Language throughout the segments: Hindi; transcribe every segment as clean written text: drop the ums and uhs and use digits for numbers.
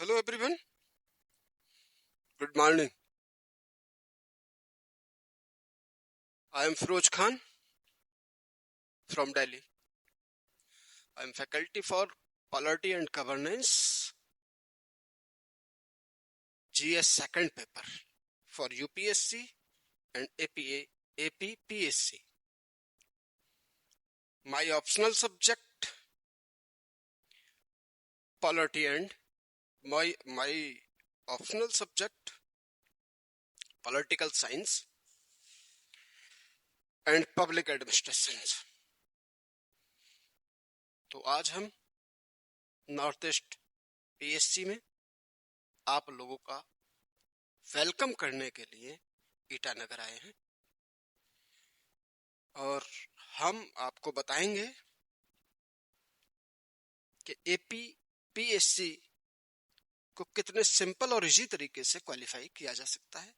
Hello everyone, good morning. I am Firoz Khan from Delhi. I am faculty for Polity and Governance, GS second paper for UPSC and APPSC. My optional subject Polity and my optional subject Political Science and Public Administration. तो आज हम नॉर्थ ईस्ट पीएससी में आप लोगों का वेलकम करने के लिए ईटानगर आए हैं और हम आपको बताएंगे कि एपीपीएससी को कितने सिंपल और इजी तरीके से क्वालिफाई किया जा सकता है,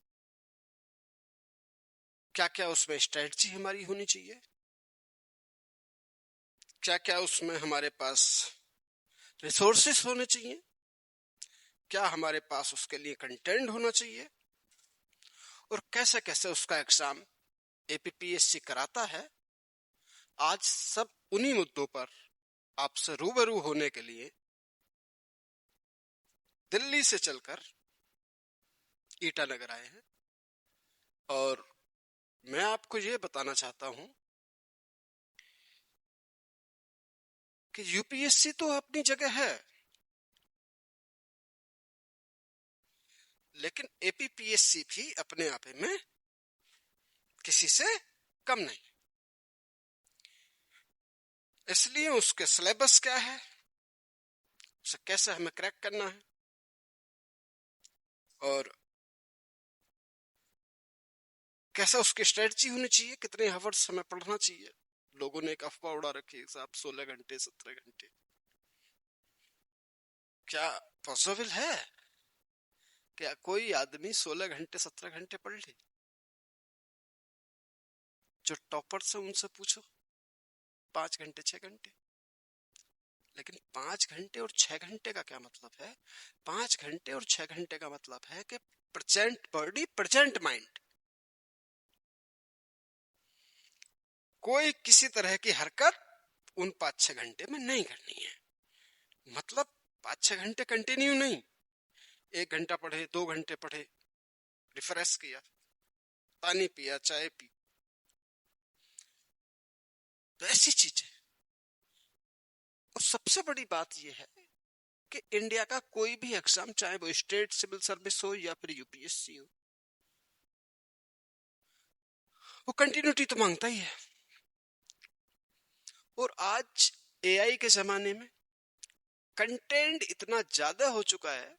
क्या क्या उसमें स्ट्रेटजी हमारी होनी चाहिए, क्या क्या उसमें हमारे पास रिसोर्सेस होने चाहिए, क्या हमारे पास उसके लिए कंटेंट होना चाहिए और कैसे कैसे उसका एग्जाम एपीपीएससी कराता है। आज सब उन्हीं मुद्दों पर आपसे रूबरू होने के लिए दिल्ली से चलकर ईटानगर आए हैं और मैं आपको ये बताना चाहता हूं कि यूपीएससी तो अपनी जगह है, लेकिन एपीपीएससी भी अपने आप में किसी से कम नहीं। इसलिए उसके सिलेबस क्या है, उसे कैसे हमें क्रैक करना है और कैसा उसकी स्ट्रेटजी होनी चाहिए, कितने आवर्स हमें पढ़ना चाहिए। लोगों ने एक अफवाह उड़ा रखी है साहब 16 घंटे 17 घंटे, क्या पॉसिबल है? क्या कोई आदमी 16 घंटे 17 घंटे पढ़ ले? जो टॉपर से उनसे पूछो 5 घंटे 6 घंटे। लेकिन 5 घंटे और 6 घंटे का क्या मतलब है? 5 घंटे और 6 घंटे का मतलब है कि प्रेजेंट बॉडी प्रेजेंट माइंड, कोई किसी तरह की हरकत उन 5-6 घंटे में नहीं करनी है। मतलब 5-6 घंटे कंटिन्यू नहीं, 1 घंटा पढ़े 2 घंटे पढ़े, रिफ्रेश किया, पानी पिया, चाय पी, तो ऐसी चीजें। और सबसे बड़ी बात यह है कि इंडिया का कोई भी एग्जाम, चाहे वो स्टेट सिविल सर्विस हो या फिर यूपीएससी हो, वो कंटिन्यूटी तो मांगता ही है। और आज एआई के जमाने में कंटेंट इतना ज्यादा हो चुका है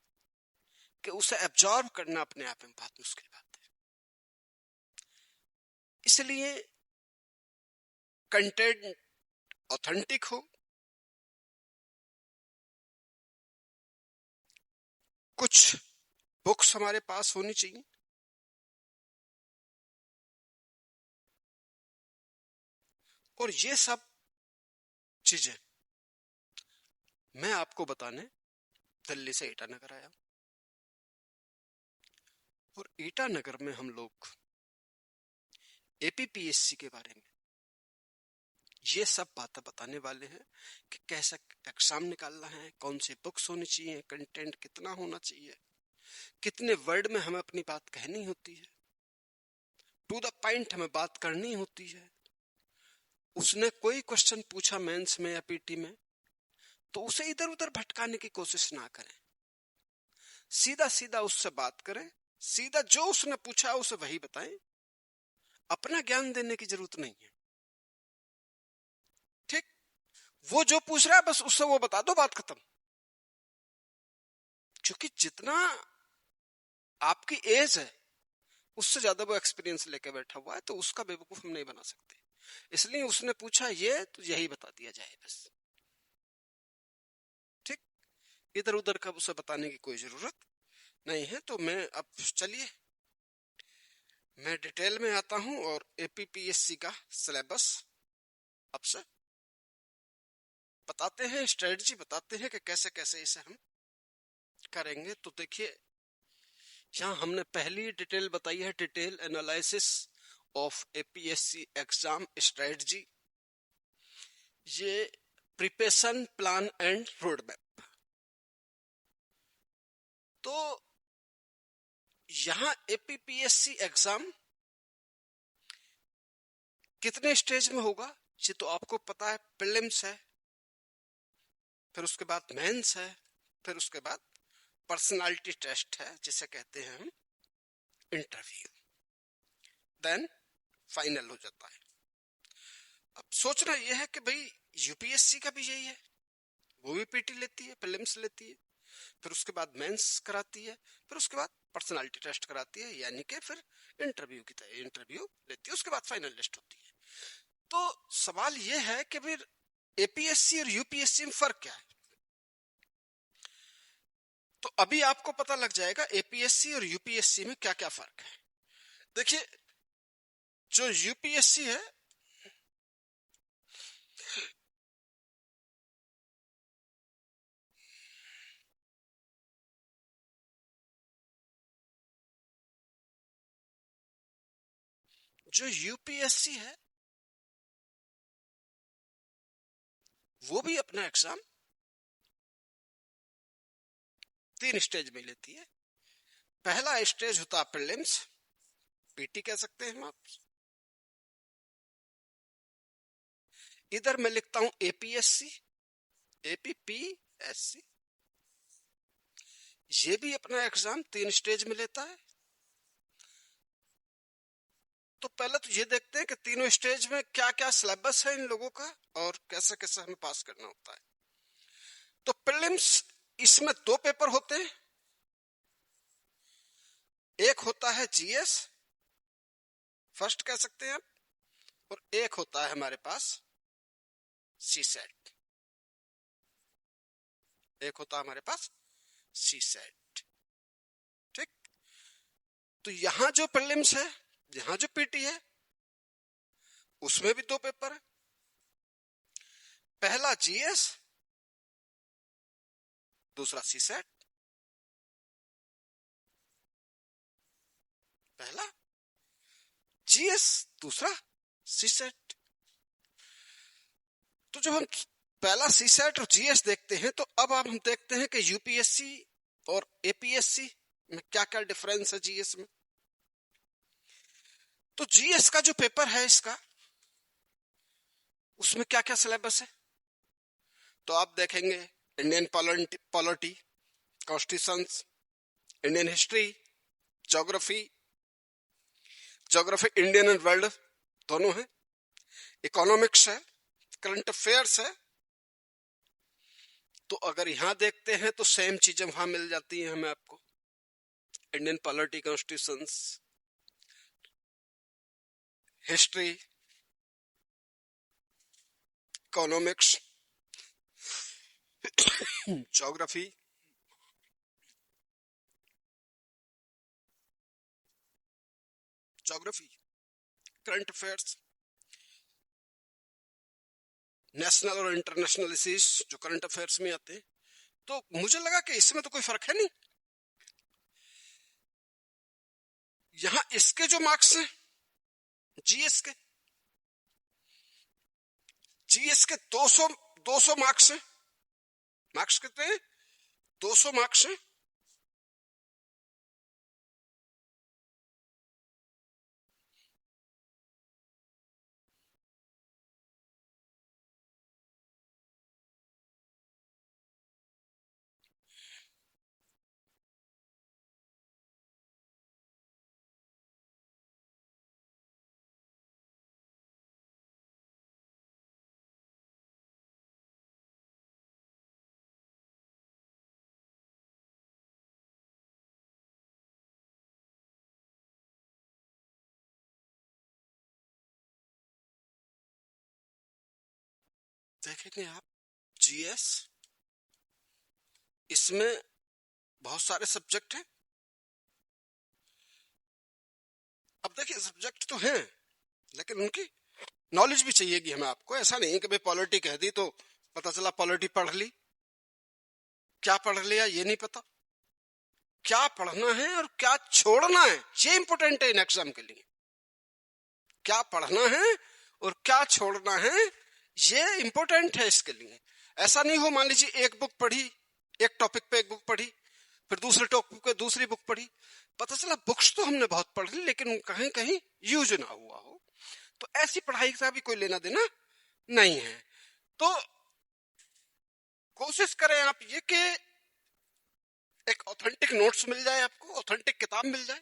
कि उसे एब्जॉर्ब करना अपने आप में बहुत मुश्किल बात है। इसलिए कंटेंट ऑथेंटिक हो, कुछ बुक्स हमारे पास होनी चाहिए, और ये सब चीजें मैं आपको बताने दिल्ली से ईटानगर आया। और ईटानगर में हम लोग एपीपीएससी के बारे में ये सब बातें बताने वाले हैं कि कैसा एग्जाम निकालना है, कौन सी बुक्स होनी चाहिए, कंटेंट कितना होना चाहिए, कितने वर्ड में हमें अपनी बात कहनी होती है, टू द पॉइंट हमें बात करनी होती है। उसने कोई क्वेश्चन पूछा मेंस में या पीटी में, तो उसे इधर उधर भटकाने की कोशिश ना करें, सीधा सीधा उससे बात करें, सीधा जो उसने पूछा उसे वही बताएं, अपना ज्ञान देने की जरूरत नहीं है। ठीक, वो जो पूछ रहा है बस उससे वो बता दो, बात खत्म। क्योंकि जितना आपकी एज है उससे ज्यादा वो एक्सपीरियंस लेके बैठा हुआ है, तो उसका बेवकूफ हम नहीं बना सकते। इसलिए उसने पूछा ये, तो यही बता दिया जाए बस। ठीक, इधर उधर का उसे बताने की कोई जरूरत नहीं है। तो मैं अब चलिए मैं डिटेल में आता हूं और एपीपीएससी का सिलेबस आपसे बताते हैं, स्ट्रेटजी बताते हैं कि कैसे कैसे इसे हम करेंगे तो देखिए यहाँ हमने पहली डिटेल बताई है, detail analysis of APSC exam strategy, ये preparation plan and road map. तो यहाँ एपीपीएससी एग्जाम कितने स्टेज में होगा ये तो आपको पता है। प्रीलिम्स है, फिर उसके बाद मेंस है, फिर उसके बाद पर्सनालिटी टेस्ट है जिसे कहते हैं हम इंटरव्यू, देन फाइनल हो जाता है। अब सोचना यह है कि भाई यूपीएससी का भी यही है, वो भी पीटी लेती है, प्रीलिम्स लेती है, फिर उसके बाद मेंस कराती है, फिर उसके बाद पर्सनालिटी टेस्ट कराती है, यानी कि फिर इंटरव्यू लेती है, उसके बाद फाइनल लिस्ट होती है। तो सवाल यह है कि फिर एपीएससी और यूपीएससी में फर्क क्या है। तो अभी आपको पता लग जाएगा एपीएससी और यूपीएससी में क्या क्या फर्क है। देखिए जो यूपीएससी है जो यूपीएससी है वो भी अपना एग्जाम 3 स्टेज में लेती है। पहला स्टेज होता है प्रीलिम्स, पीटी कह सकते हैं हम आप। इधर मैं लिखता हूं एपीएससी, एपीपीएससी, ये भी अपना एग्जाम 3 स्टेज में लेता है। तो पहले तो ये देखते हैं कि तीनों स्टेज में क्या क्या सिलेबस है इन लोगों का और कैसे कैसे हमें पास करना होता है। तो प्रीलिम्स इसमें 2 पेपर होते हैं, एक होता है जीएस फर्स्ट कह सकते हैं आप, और एक होता है हमारे पास सीसेट, एक होता है हमारे पास सीसेट। ठीक, तो यहां जो प्रीलिम्स है, यहां जो पीटी है, उसमें भी 2 पेपर है। पहला जीएस, दूसरा सीसेट। पहला जीएस, दूसरा सीसेट। तो जब हम पहला सीसेट और जीएस देखते हैं तो अब हम देखते हैं कि यूपीएससी और एपीएससी में क्या क्या डिफरेंस है जीएस में। तो जीएस का जो पेपर है इसका, उसमें क्या क्या सिलेबस है तो आप देखेंगे Indian polity, constitutions, Indian history, geography, geography Indian and world दोनों है, इकोनॉमिक्स है, करंट अफेयर्स है। तो अगर यहां देखते हैं तो सेम चीजें वहां मिल जाती हैं हमें, आपको Indian polity, constitutions, history, economics, geography, current affairs, national और इंटरनेशनल इश्यूज जो करंट अफेयर्स में आते हैं। तो मुझे लगा कि इसमें तो कोई फर्क है नहीं। यहां इसके जो मार्क्स हैं जीएस के, जीएस के 200 मार्क्स हैं। मार्क्स कितने हैं? 200 मार्क्स हैं। देखेंगे आप जीएस, इसमें बहुत सारे सब्जेक्ट हैं। अब देखिए सब्जेक्ट तो हैं लेकिन उनकी नॉलेज भी चाहिएगी हमें। आपको ऐसा नहीं कि भाई पॉलिटी कह दी तो पता चला पॉलिटी पढ़ ली, क्या पढ़ लिया ये नहीं पता। क्या पढ़ना है और क्या छोड़ना है, ये इंपॉर्टेंट है इन एग्जाम के लिए। क्या पढ़ना है और क्या छोड़ना है ये इंपॉर्टेंट है इसके लिए। ऐसा नहीं हो मान लीजिए एक बुक पढ़ी, एक टॉपिक पे एक बुक पढ़ी, फिर दूसरे टॉपिक पे दूसरी बुक पढ़ी, पता चला बुक्स तो हमने बहुत पढ़ ली लेकिन कहीं कहीं यूज ना हुआ हो, तो ऐसी पढ़ाई का भी कोई लेना देना नहीं है। तो कोशिश करें आप ये कि एक ऑथेंटिक नोट्स मिल जाए, आपको ऑथेंटिक किताब मिल जाए।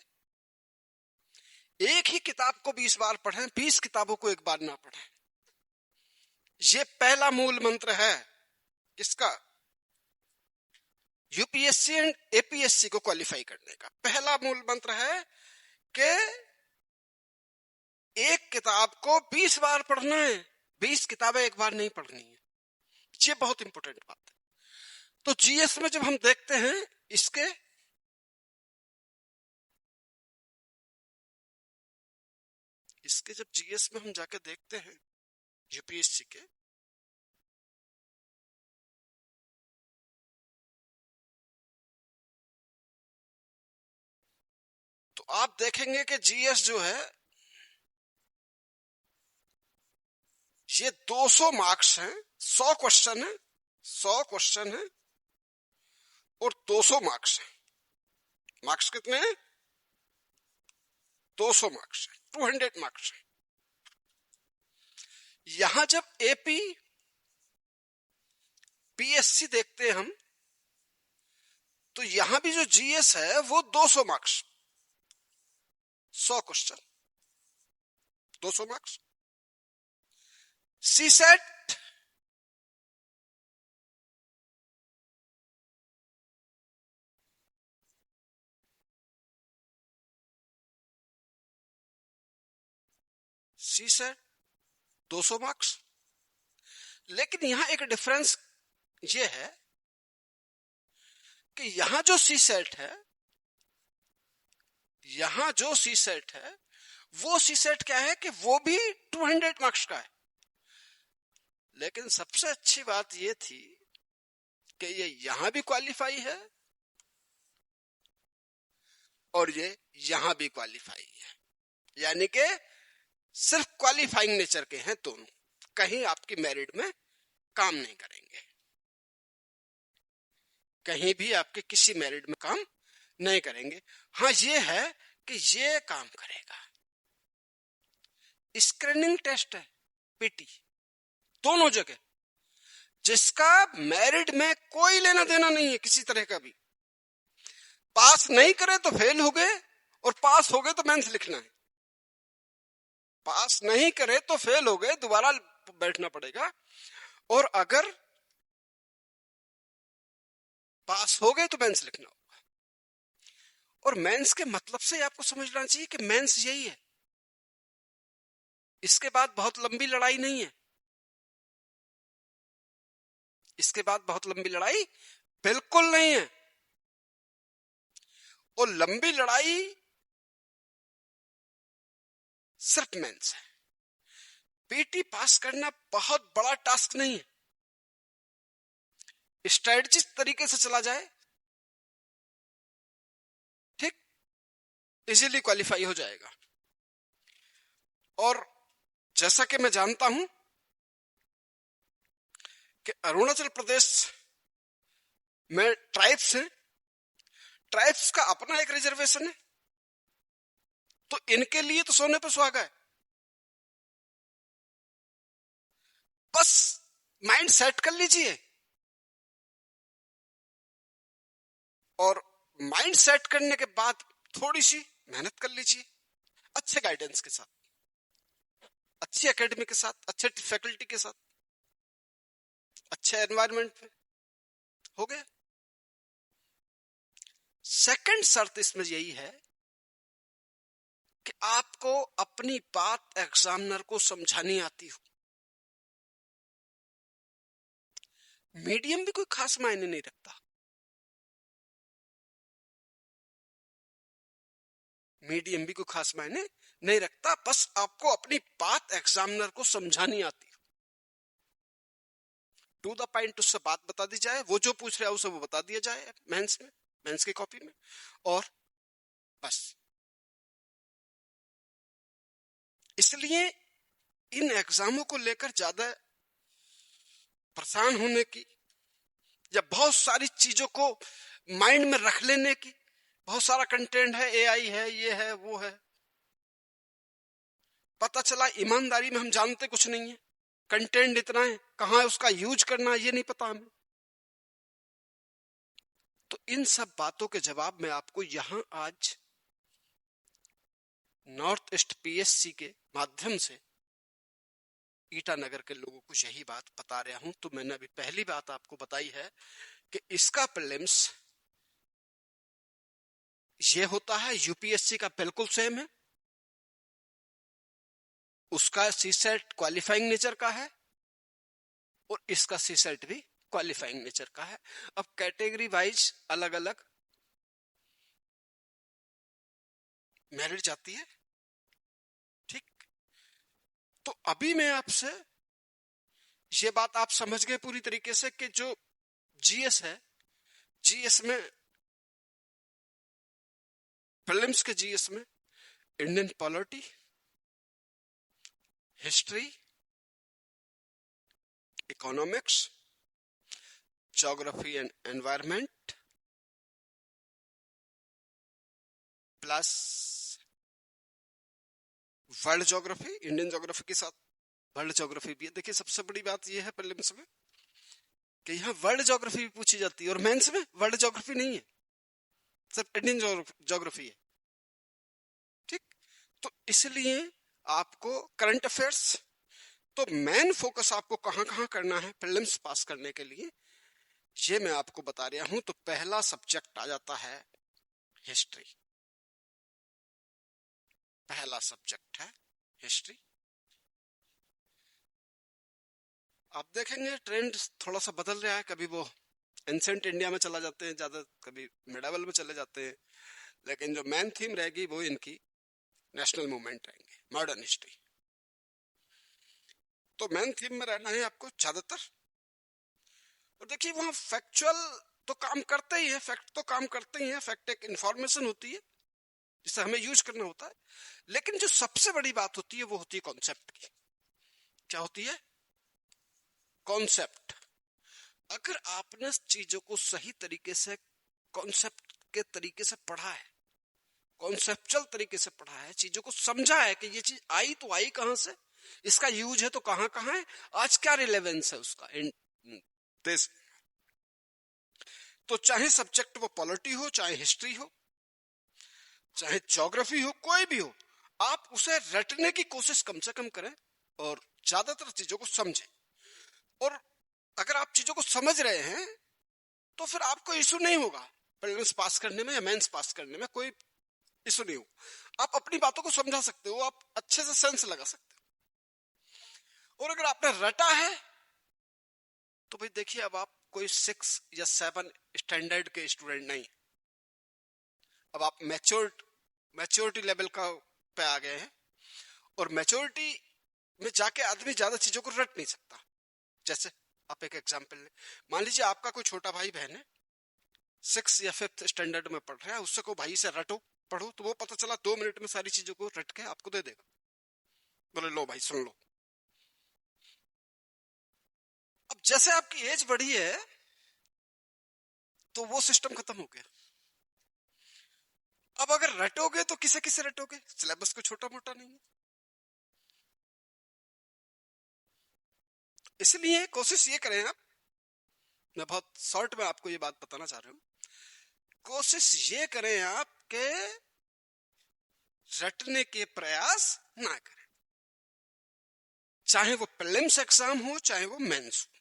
एक ही किताब को 20 बार पढ़ें, 20 किताबों को एक बार ना पढ़ें। ये पहला मूल मंत्र है किसका, यूपीएससी एंड एपीएससी को क्वालिफाई करने का। पहला मूल मंत्र है कि एक किताब को 20 बार पढ़ना है, 20 किताबें एक बार नहीं पढ़नी है। ये बहुत इंपॉर्टेंट बात है। तो जीएस में जब हम देखते हैं इसके जब जीएस में हम जाके देखते हैं यूपीएससी के, तो आप देखेंगे कि जीएस जो है ये 200 मार्क्स हैं, 100 क्वेश्चन है, 100 क्वेश्चन है और 200 मार्क्स है। मार्क्स कितने हैं, 200 मार्क्स है, 200 मार्क्स है। यहां जब एपी पीएससी देखते हैं हम, तो यहां भी जो जीएस है वो 200 marks, 100 question, 200 marks. CSAT CSAT 200 marks. लेकिन यहां एक डिफरेंस ये है कि यहां जो सीसेट है, यहां जो सीसेट है वो सीसेट क्या है कि वो भी 200 मार्क्स का है। लेकिन सबसे अच्छी बात ये थी कि ये यहां भी क्वालिफाई है और ये यहां भी क्वालिफाई है, यानी कि सिर्फ क्वालिफाइंग नेचर के हैं दोनों, कहीं आपकी मेरिट में काम नहीं करेंगे, कहीं भी आपके किसी मेरिट में काम नहीं करेंगे। हाँ ये है कि ये काम करेगा। स्क्रीनिंग टेस्ट है पीटी, दोनों जगह, जिसका मेरिट में कोई लेना देना नहीं है किसी तरह का भी। पास नहीं करे तो फेल हो गए और पास हो गए तो मेंस लिखना है। पास नहीं करे तो फेल हो गए, दोबारा बैठना पड़ेगा, और अगर पास हो गए तो मेंस लिखना होगा। और मेंस के मतलब से आपको समझना चाहिए कि मेंस यही है, इसके बाद बहुत लंबी लड़ाई नहीं है, इसके बाद बहुत लंबी लड़ाई बिल्कुल नहीं है। और लंबी लड़ाई सिर्फ मेंस है। पीटी पास करना बहुत बड़ा टास्क नहीं है, स्ट्रेटजिक तरीके से चला जाए, ठीक, इजीली क्वालिफाई हो जाएगा। और जैसा कि मैं जानता हूं कि अरुणाचल प्रदेश में ट्राइब्स हैं, ट्राइब्स का अपना एक रिजर्वेशन है, तो इनके लिए तो सोने पे सुहागा है। बस माइंड सेट कर लीजिए, और माइंड सेट करने के बाद थोड़ी सी मेहनत कर लीजिए, अच्छे गाइडेंस के साथ, अच्छी एकेडमी के साथ, अच्छे फैकल्टी के साथ, अच्छे एनवायरनमेंट में, हो गया। सेकंड शर्त इसमें यही है कि आपको अपनी बात एग्जामिनर को समझानी आती हो। मीडियम भी कोई खास मायने नहीं रखता, मीडियम भी कोई खास मायने नहीं रखता, बस आपको अपनी बात एग्जामिनर को समझानी आती हो। टू द पॉइंट उससे बात बता दी जाए, वो जो पूछ रहा है उसे वो बता दिया जाए मेंस में, मेंस की कॉपी में, और बस। इसलिए इन एग्जामों को लेकर ज्यादा परेशान होने की या बहुत सारी चीजों को माइंड में रख लेने की, बहुत सारा कंटेंट है, एआई है, ये है, वो है, पता चला ईमानदारी में हम जानते कुछ नहीं है, कंटेंट इतना है, कहां उसका यूज करना ये नहीं पता हमें। तो इन सब बातों के जवाब में आपको यहां आज नॉर्थ ईस्ट पीएससी के माध्यम से ईटानगर के लोगों को यही बात बता रहा हूं। तो मैंने अभी पहली बात आपको बताई है कि इसका प्रीलिम्स ये होता है, यूपीएससी का बिल्कुल सेम है, उसका सीसेट क्वालिफाइंग नेचर का है और इसका सीसेट भी क्वालिफाइंग नेचर का है। अब कैटेगरी वाइज अलग अलग मेरिट जाती है, ठीक। तो अभी मैं आपसे ये बात आप समझ गए पूरी तरीके से कि जो जीएस है, जीएस में, प्रीलिम्स के जीएस में Indian polity, history, economics, geography and environment plus world geography, Indian geography के साथ वर्ल्ड ज्योग्राफी भी है। देखिए सबसे बड़ी बात यह है प्रीलिम्स में कि यहाँ वर्ल्ड ज्योग्राफी भी पूछी जाती है और मेंस में वर्ल्ड ज्योग्राफी नहीं है, सिर्फ इंडियन ज्योग्राफी है, ठीक। तो इसलिए आपको करंट अफेयर्स, तो मेन फोकस आपको कहां कहां करना है प्रीलिम्स पास करने के लिए, ये मैं आपको बता रहा हूं। तो पहला सब्जेक्ट आ जाता है हिस्ट्री, पहला सब्जेक्ट है हिस्ट्री। आप देखेंगे ट्रेंड थोड़ा सा बदल रहा है, कभी वो एंसेंट इंडिया में चला जाते हैं ज्यादा, कभी मिडावल में चले जाते हैं, लेकिन जो मेन थीम रहेगी वो इनकी नेशनल मूवमेंट रहेंगे, मॉडर्न हिस्ट्री। तो मेन थीम में रहना है आपको ज्यादातर। और देखिए वहां फैक्चुअल तो काम करते ही है, फैक्ट तो काम करते ही है, फैक्ट एक इंफॉर्मेशन होती है जिसे हमें यूज करना होता है, लेकिन जो सबसे बड़ी बात होती है वो होती है कॉन्सेप्ट की। क्या होती है? कॉन्सेप्ट। अगर आपने चीजों को सही तरीके से कॉन्सेप्ट के तरीके से पढ़ा है, कॉन्सेप्चुअल तरीके से पढ़ा है, चीजों को समझा है कि ये चीज आई तो आई कहां से, इसका यूज है तो कहां कहां है, आज क्या रिलेवेंस है उसका इन दिस, तो चाहे सब्जेक्ट वो पॉलिटी हो, चाहे हिस्ट्री हो, चाहे ज्योग्राफी हो, कोई भी हो, आप उसे रटने की कोशिश कम से कम करें और ज्यादातर चीजों को समझें। और अगर आप चीजों को समझ रहे हैं तो फिर आपको इशू नहीं होगा प्रीलिम्स पास करने में या मेंस पास करने में, कोई इशू नहीं हो। आप अपनी बातों को समझा सकते हो, आप अच्छे से सेंस लगा सकते हो। और अगर आपने रटा है तो भाई देखिए, अब आप कोई 6 या 7 स्टैंडर्ड के स्टूडेंट नहीं, अब आप मैच्योरिटी लेवल का पे आ गए हैं। और मैच्योरिटी में जाके आदमी ज्यादा चीजों को रट नहीं सकता। जैसे आप एक एग्जांपल ले, मान लीजिए आपका कोई छोटा भाई बहन है, 6 या 5th स्टैंडर्ड में पढ़ रहा है, उससे को भाई से रटो पढ़ो, तो वो पता चला 2 मिनट में सारी चीजों को रट के आपको दे देगा, बोले लो भाई सुन लो। अब जैसे आपकी एज बढ़ी है तो वो सिस्टम खत्म हो गया। अब अगर रटोगे तो किसे किसे रटोगे, सिलेबस को छोटा मोटा नहीं है। इसलिए कोशिश ये करें आप, मैं बहुत शॉर्ट में आपको ये बात बताना चाह रहा हूं, कोशिश ये करें आप के रटने के प्रयास ना करें, चाहे वो प्रीलिम्स एग्जाम हो चाहे वो मेंस हो।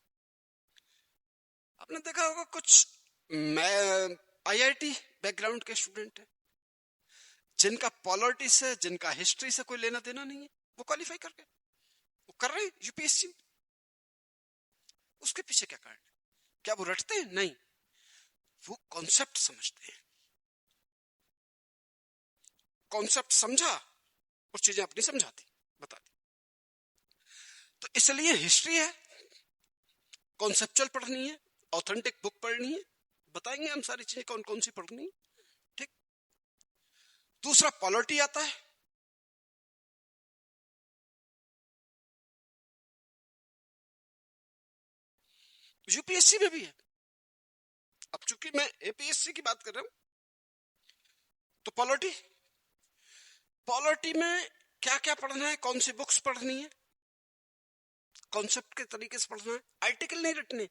आपने देखा होगा कुछ आईआईटी बैकग्राउंड के स्टूडेंट है जिनका पॉलिटी से, जिनका हिस्ट्री से कोई लेना देना नहीं है, वो क्वालिफाई कर गए, वो कर रहे हैं यूपीएससी। उसके पीछे क्या कारण? क्या वो रटते हैं? नहीं, वो कॉन्सेप्ट समझते हैं, कॉन्सेप्ट समझा और चीजें अपनी समझा दी, बता दी। तो इसलिए हिस्ट्री है, कॉन्सेप्चुअल पढ़नी है, ऑथेंटिक बुक पढ़नी है, बताएंगे हम सारी चीजें कौन कौन सी पढ़नी। ठीक। दूसरा पॉलिटी आता है। यूपीएससी में भी है। अब चूंकि मैं एपीएससी की बात कर रहा हूं तो पॉलिटी, पॉलिटी में क्या क्या पढ़ना है, कौन सी बुक्स पढ़नी है, कॉन्सेप्ट के तरीके से पढ़ना है, आर्टिकल नहीं रटने।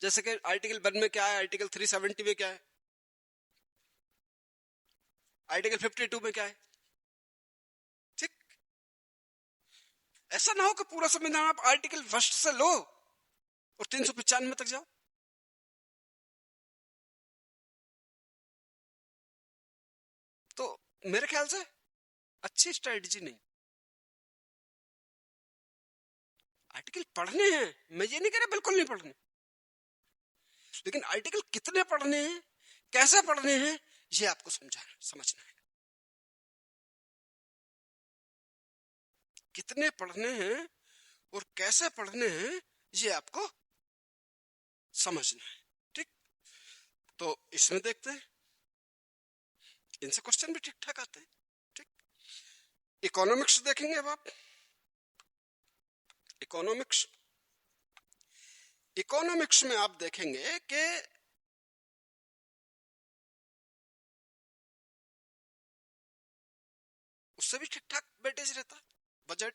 जैसे कि आर्टिकल 1 में क्या है, आर्टिकल 370 में क्या है, आर्टिकल 52 में क्या है। ठीक। ऐसा ना हो कि पूरा संविधान आप आर्टिकल फर्स्ट से लो और 395 तक जाओ। तो मेरे ख्याल से अच्छी स्ट्रेटजी नहीं। आर्टिकल पढ़ने हैं, मैं ये नहीं कह रहा बिल्कुल नहीं पढ़ने, लेकिन आर्टिकल कितने पढ़ने हैं, कैसे पढ़ने हैं, ये आपको समझना है। कितने पढ़ने हैं और कैसे पढ़ने हैं ये आपको समझना है। ठीक। तो इसमें देखते हैं, इनसे क्वेश्चन भी ठीक ठाक आते हैं। ठीक। इकोनॉमिक्स देखेंगे अब आप। इकोनॉमिक्स, इकोनॉमिक्स में आप देखेंगे कि उससे भी ठीक ठाक वेटेज रहता है। बजट,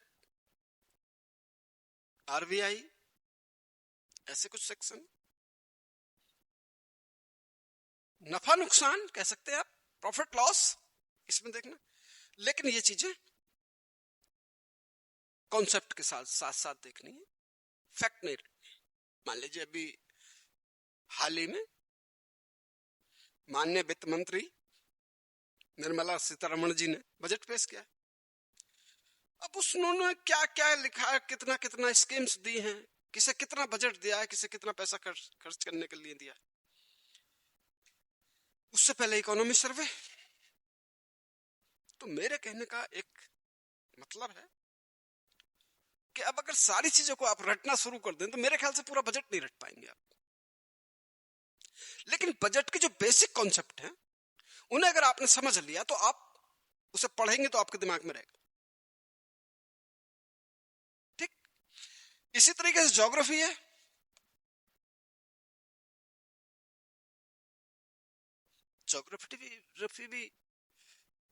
आरबीआई, ऐसे कुछ सेक्शन, नफा नुकसान कह सकते हैं आप, प्रॉफिट लॉस, इसमें देखना। लेकिन ये चीजें कॉन्सेप्ट के साथ साथ साथ देखनी है, फैक्ट नहीं रखनी। मान लीजिए अभी हाल ही में माननीय वित्त मंत्री निर्मला सीतारमण जी ने बजट पेश किया। अब उन्होंने क्या क्या लिखा है, कितना कितना स्कीम्स दी हैं, किसे कितना बजट दिया है, किसे कितना पैसा खर्च करने के लिए दिया है। उससे पहले इकोनॉमी सर्वे। तो मेरे कहने का एक मतलब है कि अब अगर सारी चीजों को आप रटना शुरू कर दें तो मेरे ख्याल से पूरा बजट नहीं रट पाएंगे आप। लेकिन बजट के जो बेसिक कॉन्सेप्ट हैं उन्हें अगर आपने समझ लिया तो आप उसे पढ़ेंगे तो आपके दिमाग में रहेगा। ठीक। इसी तरीके से ज्योग्राफी है। ज्योग्राफी भी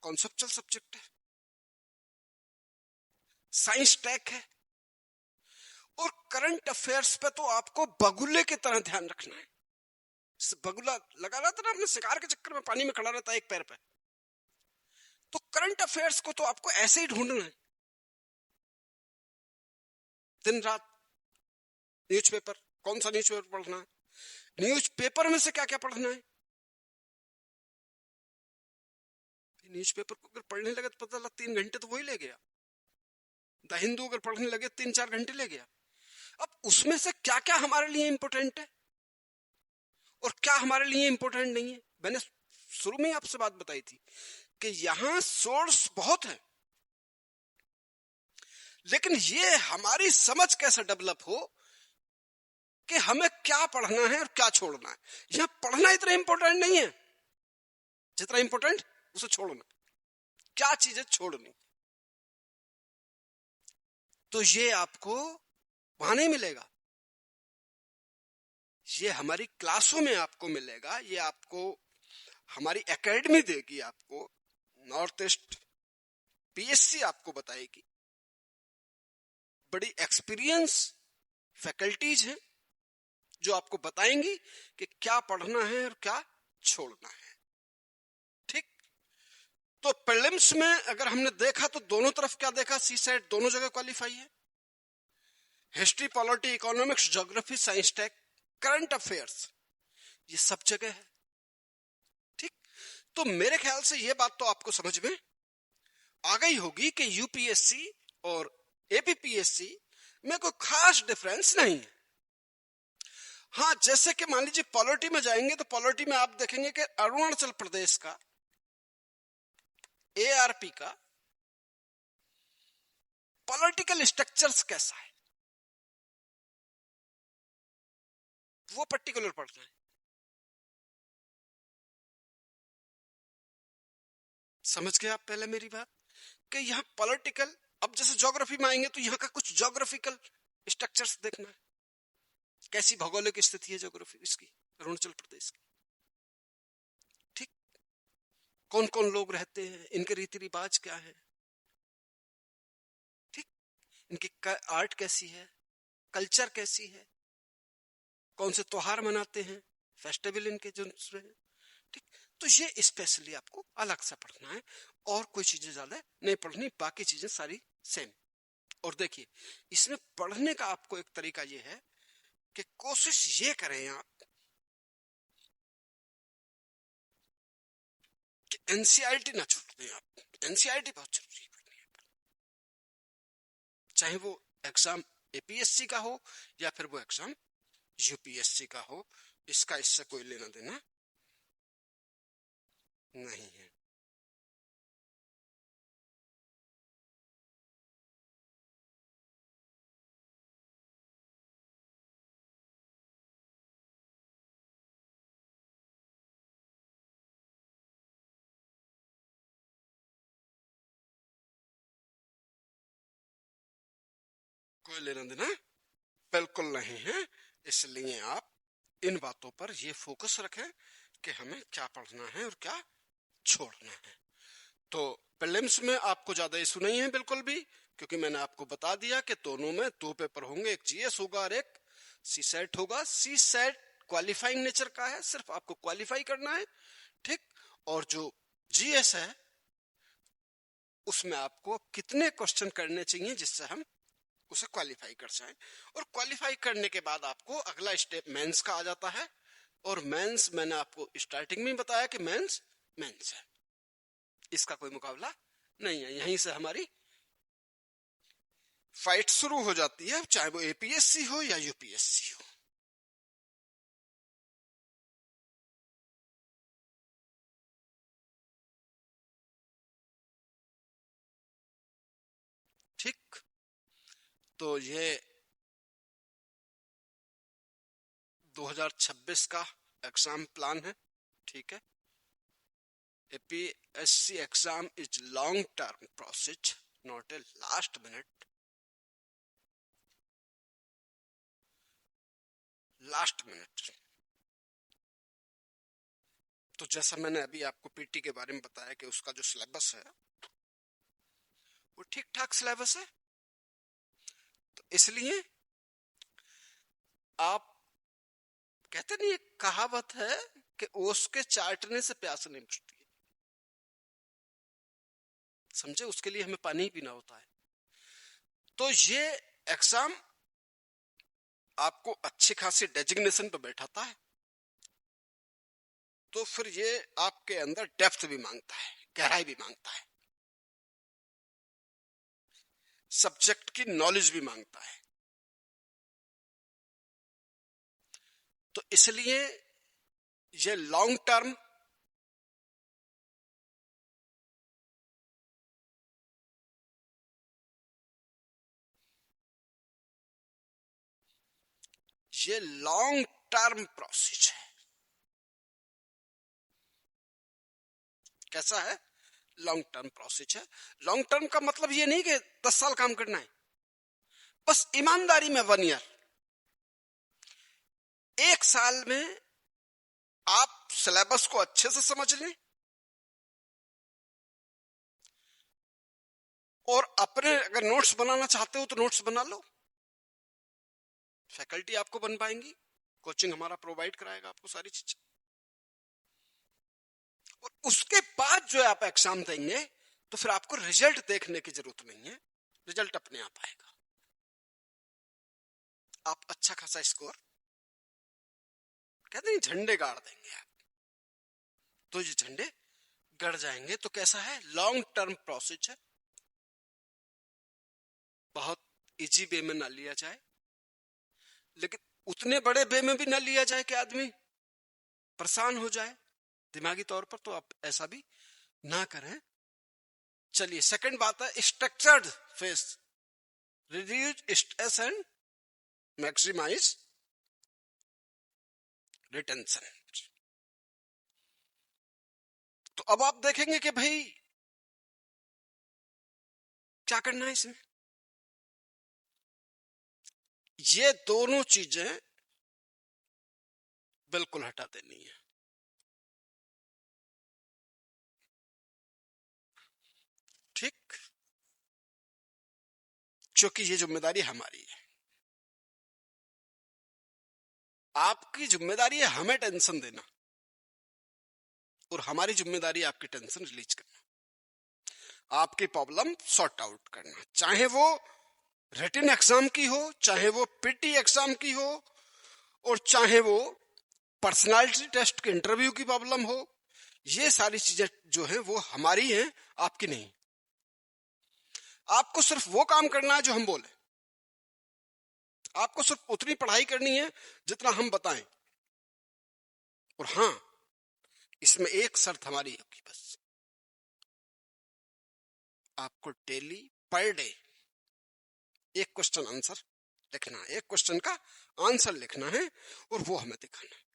कॉन्सेप्चुअल सब्जेक्ट है, साइंस टेक है। और करंट अफेयर्स पे तो आपको बगुले की तरह ध्यान रखना है। बगुला लगा रहता ना अपने शिकार के चक्कर में, पानी में खड़ा रहता है एक पैर पे। तो करंट अफेयर्स को तो आपको ऐसे ही ढूंढना है, दिन रात। न्यूज़पेपर, कौन सा न्यूज़पेपर पढ़ना है, न्यूज़पेपर में से क्या क्या पढ़ना है। न्यूज़पेपर को अगर पढ़ने लगे तो पता लगा 3 घंटे तो वही ले गया। द हिंदू अगर पढ़ने लगे 3-4 घंटे ले गया। अब उसमें से क्या क्या हमारे लिए इंपॉर्टेंट है और क्या हमारे लिए इंपॉर्टेंट नहीं है। मैंने शुरू में आपसे बात बताई थी कि यहां सोर्स बहुत है, लेकिन ये हमारी समझ कैसे डेवलप हो कि हमें क्या पढ़ना है और क्या छोड़ना है। यहां पढ़ना इतना इंपॉर्टेंट नहीं है जितना इंपॉर्टेंट उसे छोड़ना, क्या चीजें छोड़नी। तो ये आपको वहां नहीं मिलेगा, ये हमारी क्लासों में आपको मिलेगा, ये आपको हमारी एकेडमी देगी, आपको नॉर्थ ईस्ट पीएससी आपको बताएगी। बड़ी एक्सपीरियंस फैकल्टीज हैं जो आपको बताएंगी कि क्या पढ़ना है और क्या छोड़ना है। ठीक। तो प्रीलिम्स में अगर हमने देखा तो दोनों तरफ क्या देखा, सी सेट दोनों जगह क्वालिफाई है। History, polity, economics, geography, science tech, current affairs, ये सब जगह है। ठीक। तो मेरे ख्याल से ये बात तो आपको समझ में आ गई होगी कि यूपीएससी और एपीपीएससी में कोई खास डिफरेंस नहीं है। हाँ, जैसे कि मान लीजिए पॉलिटी में जाएंगे तो पॉलिटी में आप देखेंगे कि अरुणाचल प्रदेश का एआरपी का पॉलिटिकल स्ट्रक्चर्स कैसा है वो पर्टिकुलर पढ़ना है। समझ गए आप पहले मेरी बात कि यहाँ पॉलिटिकल, अब जैसे ज्योग्राफी में आएंगे तो यहाँ का कुछ ज्योग्राफिकल स्ट्रक्चर्स देखना है, कैसी भौगोलिक स्थिति है ज्योग्राफी इसकी, अरुणाचल प्रदेश की, ठीक, कौन कौन लोग रहते हैं, इनके रीति रिवाज क्या है, ठीक, इनकी आर्ट कैसी है, कल्चर कैसी है, कौन से त्योहार मनाते हैं, फेस्टिवल इनके जो हैं, ठीक। तो ये स्पेशली आपको अलग से पढ़ना है और कोई चीजें ज्यादा नहीं पढ़नी, बाकी चीजें सारी सेम। और देखिए इसमें पढ़ने का आपको एक तरीका ये है कि कोशिश ये करें आप कि एनसीईआरटी ना छोड़ दें आप, एनसीईआरटी बहुत जरूरी है, चाहे वो एग्जाम एपीएससी का हो या फिर वो एग्जाम यूपीएससी का हो, इसका इससे कोई लेना देना नहीं है। कोई लेना देना बिल्कुल नहीं है। इसलिए आप इन बातों पर ये फोकस रखें कि हमें क्या पढ़ना है और क्या छोड़ना है। तो प्रीलिम्स में आपको ज्यादा इशू नहीं है बिल्कुल भी, क्योंकि मैंने आपको बता दिया कि दोनों में दो पेपर होंगे, एक जीएस होगा और एक सी सेट होगा। सी सेट क्वालिफाइंग नेचर का है, सिर्फ आपको क्वालिफाई करना है, ठीक। और जो जीएस है उसमें आपको कितने क्वेश्चन करने चाहिए जिससे हम उसे क्वालिफाई कर जाएं, और क्वालिफाई करने के बाद आपको अगला स्टेप मेंस का आ जाता है। और मेंस मैंने आपको स्टार्टिंग में बताया कि मेंस मेंस है, इसका कोई मुकाबला नहीं है, यहीं से हमारी फाइट शुरू हो जाती है, चाहे वो एपीएससी हो या यूपीएससी हो। ठीक, तो ये 2026 का एग्जाम प्लान है, ठीक है। APSC exam is long term process, not a last minute, last minute. तो जैसा मैंने अभी आपको पीटी के बारे में बताया कि उसका जो सिलेबस है वो ठीक ठाक सिलेबस है, तो इसलिए आप कहते नहीं, एक कहावत है कि ओस के चाटने से प्यास नहीं बुझती है, समझे, उसके लिए हमें पानी ही पीना होता है। तो ये एग्जाम आपको अच्छी खासी डेजिग्नेशन पे बैठाता है, तो फिर ये आपके अंदर डेप्थ भी मांगता है, गहराई भी मांगता है, सब्जेक्ट की नॉलेज भी मांगता है। तो इसलिए ये लॉन्ग टर्म ये लॉन्ग टर्म प्रोसेस है। कैसा है? लॉन्ग टर्म प्रोसेस है। लॉन्ग टर्म का मतलब ये नहीं कि 10 साल काम करना है, बस ईमानदारी में 1 ईयर, 1 साल में आप सिलेबस को अच्छे से समझ लें और अपने अगर नोट्स बनाना चाहते हो तो नोट्स बना लो, फैकल्टी आपको बन पाएंगी, कोचिंग हमारा प्रोवाइड कराएगा आपको सारी चीजें। और उसके बाद जो आप एग्जाम देंगे तो फिर आपको रिजल्ट देखने की जरूरत नहीं है, रिजल्ट अपने आप आएगा, आप अच्छा खासा स्कोर, कहते हैं झंडे गाड़ देंगे आप, तो ये झंडे गड़ जाएंगे। तो कैसा है? लॉन्ग टर्म प्रोसेस है, बहुत इजी वे में ना लिया जाए, लेकिन उतने बड़े वे में भी ना लिया जाए कि आदमी परेशान हो जाए दिमागी तौर पर, तो आप ऐसा भी ना करें। चलिए सेकंड बात है structured phase, reduce stress and maximise retention. तो अब आप देखेंगे कि भाई क्या करना है इसमें? ये दोनों चीजें बिल्कुल हटा देनी है। ठीक, क्योंकि ये जिम्मेदारी हमारी है। आपकी जिम्मेदारी है हमें टेंशन देना, और हमारी जिम्मेदारी है आपकी टेंशन रिलीज करना, आपकी प्रॉब्लम सॉर्ट आउट करना, चाहे वो रिटन एग्जाम की हो, चाहे वो पीटी एग्जाम की हो, और चाहे वो पर्सनालिटी टेस्ट के इंटरव्यू की प्रॉब्लम हो। ये सारी चीजें जो है वो हमारी हैं, आपकी नहीं। आपको सिर्फ वो काम करना है जो हम बोले, आपको सिर्फ उतनी पढ़ाई करनी है जितना हम बताएं। और हां, इसमें एक शर्त हमारी होगी बस, आपको डेली पर डे एक क्वेश्चन आंसर लिखना है, एक क्वेश्चन का आंसर लिखना है, और वो हमें दिखाना है।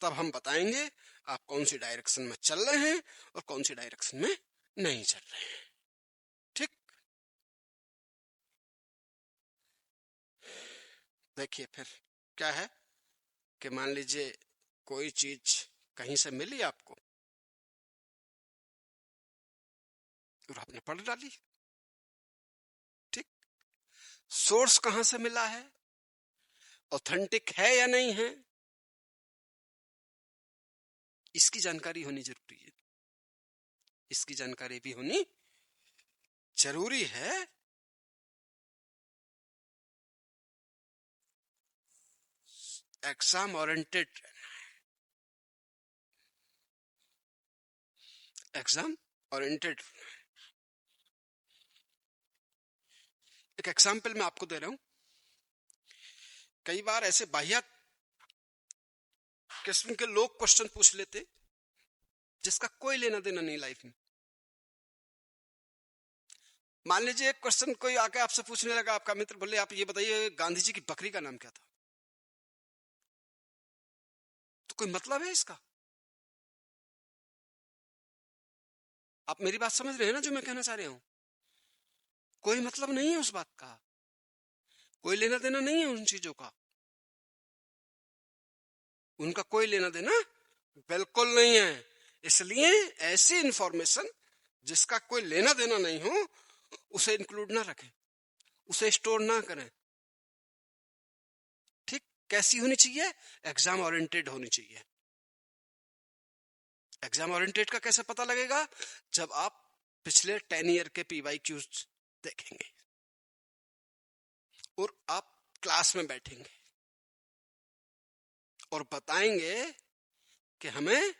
तब हम बताएंगे आप कौन सी डायरेक्शन में चल रहे हैं और कौन सी डायरेक्शन में नहीं चल रहे हैं। ठीक, देखिए फिर क्या है कि मान लीजिए कोई चीज कहीं से मिली आपको और आपने पढ़ डाली। ठीक, सोर्स कहां से मिला है, ऑथेंटिक है या नहीं है, इसकी जानकारी होनी जरूरी है। इसकी जानकारी भी होनी जरूरी है। Exam oriented, exam oriented. एक एग्जाम्पल मैं आपको दे रहा हूं। कई बार ऐसे बाह्य किस्म के लोग क्वेश्चन पूछ लेते जिसका कोई लेना देना नहीं लाइफ में। मान लीजिए एक क्वेश्चन कोई आके आपसे पूछने लगा, आपका मित्र बोले आप ये बताइए गांधी जी की बकरी का नाम क्या था। तो कोई मतलब है इसका? आप मेरी बात समझ रहे हैं ना जो मैं कहना चाह रहा हूं? कोई मतलब नहीं है उस बात का, कोई लेना देना नहीं है उन चीजों का, उनका कोई लेना देना बिल्कुल नहीं है। इसलिए ऐसी इंफॉर्मेशन जिसका कोई लेना देना नहीं हो उसे इंक्लूड ना रखें, उसे स्टोर ना करें। ठीक, कैसी होनी चाहिए? एग्जाम ओरिएंटेड होनी चाहिए। एग्जाम ओरिएंटेड का कैसे पता लगेगा? जब आप पिछले 10 ईयर के PYQs देखेंगे और आप क्लास में बैठेंगे और बताएंगे कि हमें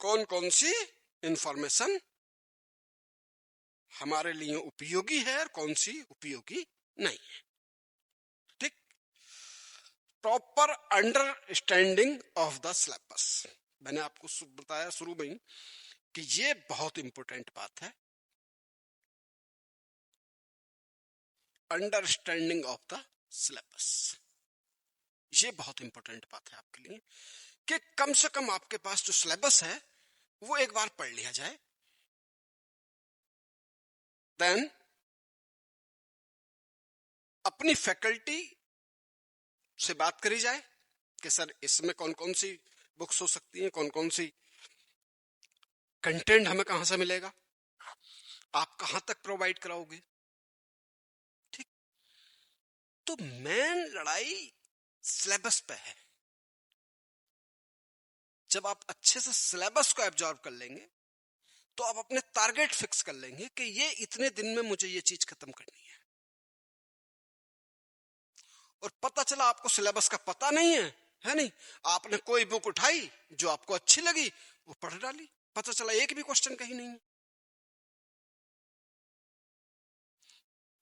कौन कौन सी इंफॉर्मेशन हमारे लिए उपयोगी है और कौन सी उपयोगी नहीं है। ठीक, proper understanding of the syllabus. मैंने आपको बताया शुरू में ही कि ये बहुत इंपॉर्टेंट बात है, अंडरस्टैंडिंग ऑफ द सिलेबस। ये बहुत इंपॉर्टेंट बात है आपके लिए कि कम से कम आपके पास जो सिलेबस है वो एक बार पढ़ लिया जाए। देन अपनी फैकल्टी से बात करी जाए कि सर इसमें कौन कौन सी बुक्स हो सकती हैं, कौन कौन सी कंटेंट हमें कहां से मिलेगा, आप कहां तक प्रोवाइड कराओगे। ठीक, तो मेन लड़ाई सिलेबस पे है। जब आप अच्छे से सिलेबस को एब्जॉर्ब कर लेंगे तो आप अपने टारगेट फिक्स कर लेंगे कि ये इतने दिन में मुझे ये चीज खत्म करनी है। और पता चला आपको सिलेबस का पता नहीं है नहीं, आपने कोई बुक उठाई जो आपको अच्छी लगी वो पढ़ डाली, पता चला एक भी क्वेश्चन कहीं नहीं है।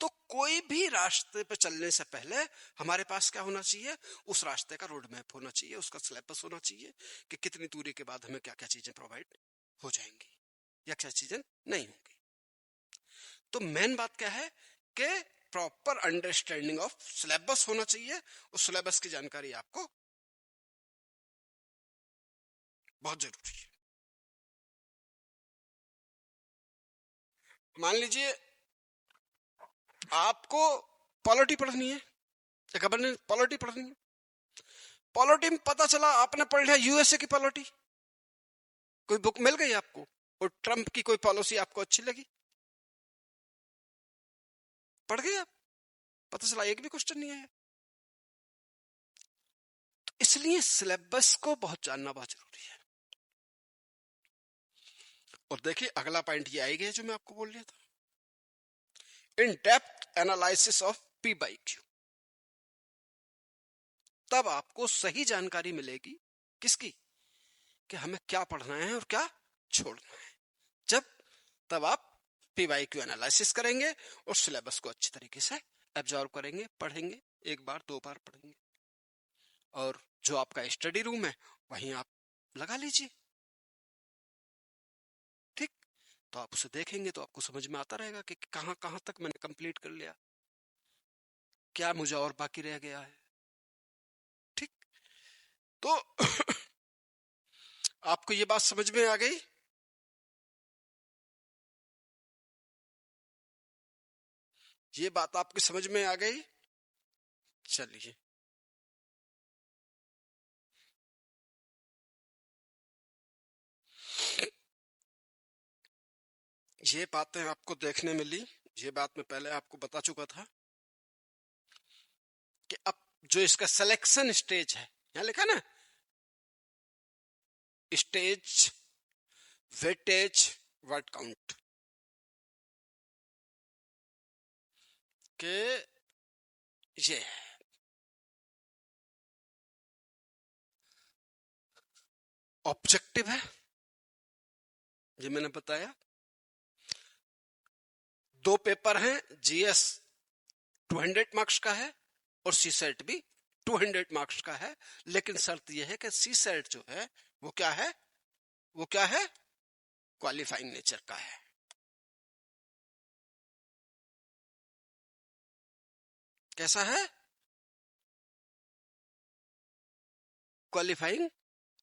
तो कोई भी रास्ते पे चलने से पहले हमारे पास क्या होना चाहिए? उस रास्ते का रोड मैप होना चाहिए, उसका सिलेबस होना चाहिए कि कितनी दूरी के बाद हमें क्या क्या चीजें प्रोवाइड हो जाएंगी या क्या चीजें नहीं होंगी। तो मेन बात क्या है कि प्रॉपर अंडरस्टैंडिंग ऑफ सिलेबस होना चाहिए। उस सिलेबस की जानकारी आपको बहुत जरूरी है। मान लीजिए आपको पॉलिटी पढ़नी है, गवर्नेंस पॉलिटी पढ़नी है। पॉलिटी में पता चला आपने पढ़ लिया यूएसए की पॉलिटी, कोई बुक मिल गई आपको और ट्रंप की कोई पॉलिसी आपको अच्छी लगी, पढ़ गए आप, पता चला एक भी क्वेश्चन नहीं आया। तो इसलिए सिलेबस को बहुत जानना बहुत जरूरी है। और देखिए अगला पॉइंट ये आएगा जो मैं आपको बोल रहा था, in depth analysis of P by Q. तब आपको सही जानकारी मिलेगी किसकी, कि हमें क्या पढ़ना है और क्या छोड़ना है। जब तब आप पी वाई क्यू एनालिसिस करेंगे और सिलेबस को अच्छी तरीके से एब्जॉर्व करेंगे, पढ़ेंगे, एक बार दो बार पढ़ेंगे, और जो आपका स्टडी रूम है वहीं आप लगा लीजिए। ठीक, तो आप उसे देखेंगे तो आपको समझ में आता रहेगा कि कहां कहां तक मैंने कंप्लीट कर लिया, क्या मुझे और बाकी रह गया है। ठीक, तो आपको ये बात समझ में आ गई। ये बात आपकी समझ में आ गई। चलिए, ये बातें आपको देखने मिली, ये बात मैं पहले आपको बता चुका था कि अब जो इसका सिलेक्शन स्टेज है, यहां लिखा ना, स्टेज, वेटेज, वर्ड काउंट, के ये ऑब्जेक्टिव है, ये मैंने बताया। दो पेपर हैं, जीएस 200 मार्क्स का है और सी सेट भी 200 मार्क्स का है, लेकिन शर्त यह है कि सी सेट जो है वो क्या है, वो क्या है, क्वालिफाइंग नेचर का है। कैसा है, क्वालिफाइंग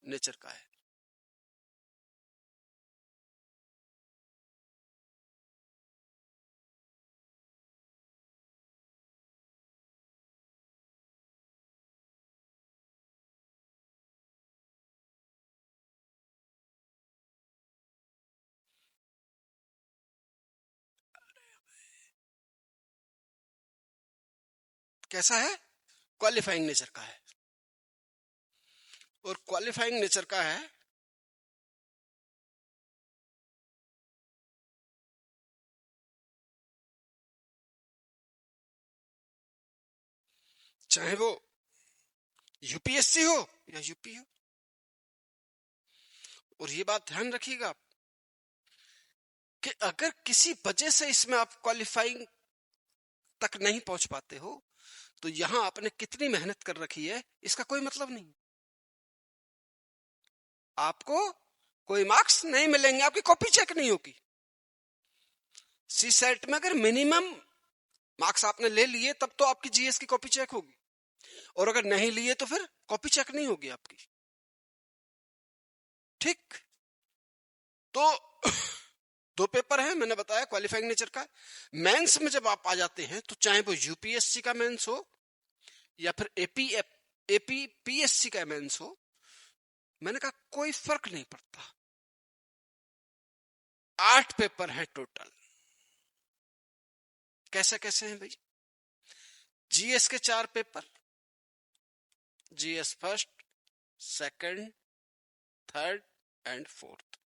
नेचर का है। कैसा है, क्वालिफाइंग नेचर का है। और क्वालिफाइंग नेचर का है, चाहे वो यूपीएससी हो या यूपी हो। और ये बात ध्यान रखिएगा कि अगर किसी वजह से इसमें आप क्वालिफाइंग तक नहीं पहुंच पाते हो, तो यहां आपने कितनी मेहनत कर रखी है इसका कोई मतलब नहीं। आपको कोई मार्क्स नहीं मिलेंगे, आपकी कॉपी चेक नहीं होगी। सी सेट में अगर मिनिमम मार्क्स आपने ले लिए तब तो आपकी जीएस की कॉपी चेक होगी, और अगर नहीं लिए तो फिर कॉपी चेक नहीं होगी आपकी। ठीक, तो दो पेपर है मैंने बताया क्वालिफाइंग नेचर का। मेंस में जब आप आ जाते हैं तो चाहे वो यूपीएससी का मेंस हो या फिर एपीपीएससी का मेंस हो, मैंने कहा कोई फर्क नहीं पड़ता। 8 पेपर है टोटल। कैसे कैसे हैं भाई, जीएस के 4 paper, GS first, second, third and fourth.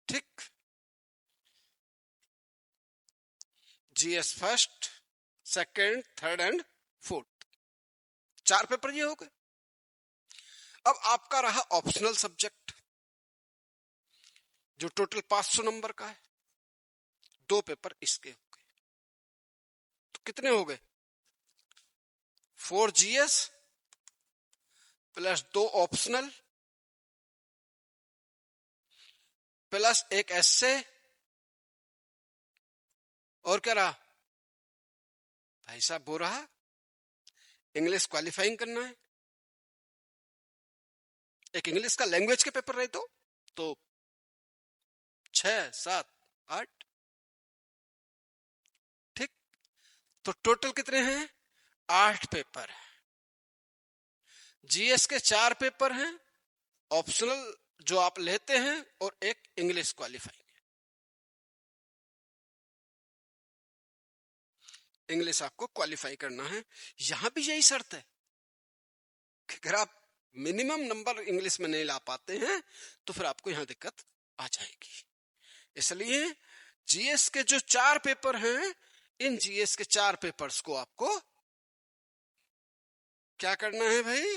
ठीक, GS first, second, third and fourth, 4 paper ये हो गए। अब आपका रहा ऑप्शनल सब्जेक्ट जो टोटल 500 नंबर का है, 2 पेपर इसके हो गए, तो कितने हो गए, 4 जीएस प्लस 2 ऑप्शनल प्लस एक एसए, और क्या रहा भाई साहब, वो रहा इंग्लिश क्वालिफाइंग करना है। एक इंग्लिश का लैंग्वेज के पेपर रहे तो 6, 7, 8। ठीक, तो टोटल कितने हैं? 8 पेपर। जीएस के 4 पेपर हैं ऑप्शनल जो आप लेते हैं, और एक इंग्लिश क्वालिफाइंग। इंग्लिश आपको क्वालिफाई करना है। यहां भी यही शर्त है कि अगर आप मिनिमम नंबर इंग्लिश में नहीं ला पाते हैं तो फिर आपको यहां दिक्कत आ जाएगी। इसलिए जीएस के जो 4 पेपर हैं, इन जीएस के 4 पेपर्स को आपको क्या करना है भाई?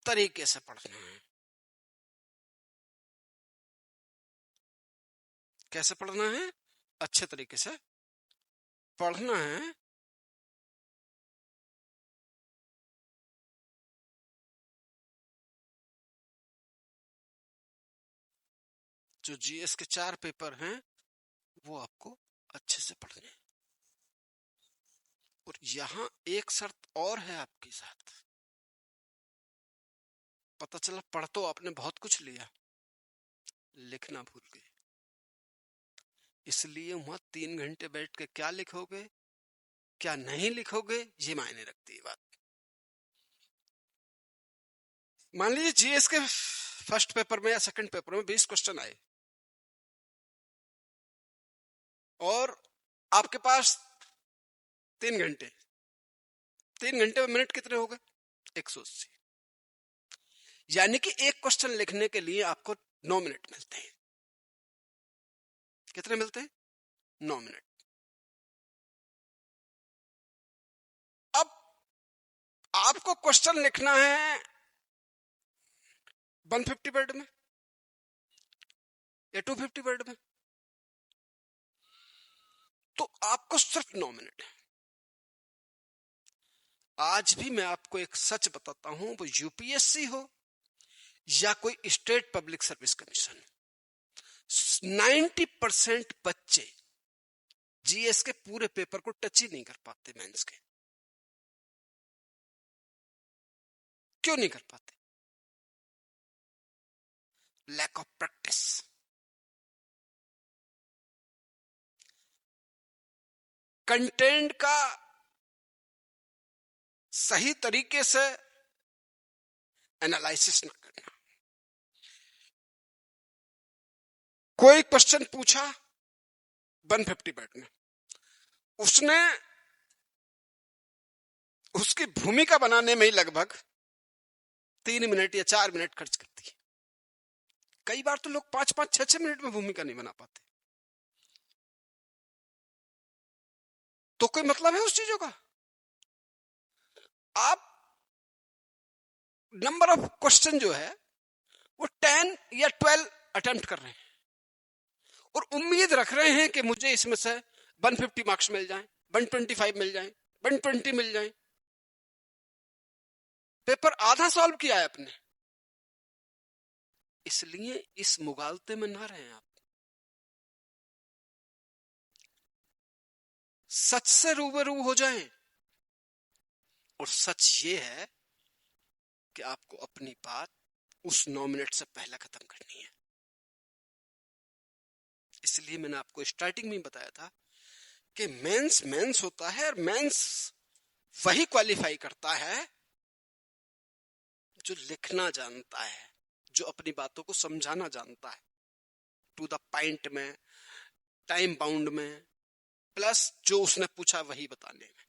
तरीके से पढ़ना है। कैसे पढ़ना है? अच्छे तरीके से पढ़ना है। जो जीएस के 4 पेपर हैं वो आपको अच्छे से पढ़ने हैं। और यहां एक शर्त और है आपके साथ। पता चला पढ़ तो आपने बहुत कुछ लिया, लिखना भूल गए। इसलिए वहां 3 घंटे बैठ के क्या लिखोगे क्या नहीं लिखोगे, ये मायने रखती है बात। मान लीजिए जीएस के फर्स्ट पेपर में या सेकंड पेपर में 20 क्वेश्चन आए और आपके पास 3 घंटे। 3 घंटे में मिनट कितने हो गए? 180। यानी कि एक क्वेश्चन लिखने के लिए आपको 9 मिनट मिलते हैं। कितने मिलते हैं? 9 मिनट। अब आपको क्वेश्चन लिखना है 150 वर्ड में या 250 वर्ड में, तो आपको सिर्फ 9 मिनट है। आज भी मैं आपको एक सच बताता हूं, वो यूपीएससी हो या कोई स्टेट पब्लिक सर्विस कमीशन, 90% बच्चे जीएस के पूरे पेपर को टच ही नहीं कर पाते मेंस के। क्यों नहीं कर पाते? Lack of practice. कंटेंट का सही तरीके से एनालिसिस न करना। कोई क्वेश्चन पूछा 150 वर्ड में, उसने उसकी भूमिका बनाने में ही लगभग 3 मिनट या 4 मिनट खर्च करती है। कई बार तो लोग 5-5, 6-6 मिनट में भूमिका नहीं बना पाते। तो कोई मतलब है उस चीजों का? आप नंबर ऑफ क्वेश्चन जो है वो 10 या 12 अटेम्प्ट कर रहे हैं और उम्मीद रख रहे हैं कि मुझे इसमें से 150 मार्क्स मिल जाएं, 125 मिल जाएं, 120 मिल जाएं। पेपर आधा सॉल्व किया है आपने। इसलिए इस मुगालते में ना रहें आप। सच से रूबरू हो जाएं। और सच ये है कि आपको अपनी बात उस 9 मिनट से पहले खत्म करनी है। इसलिए मैंने आपको स्टार्टिंग में बताया था कि मेंस मेंस होता है, और मेंस वही क्वालिफाई करता है जो लिखना जानता है, जो अपनी बातों को समझाना जानता है, टू द पॉइंट में, टाइम बाउंड में, प्लस जो उसने पूछा वही बताने में।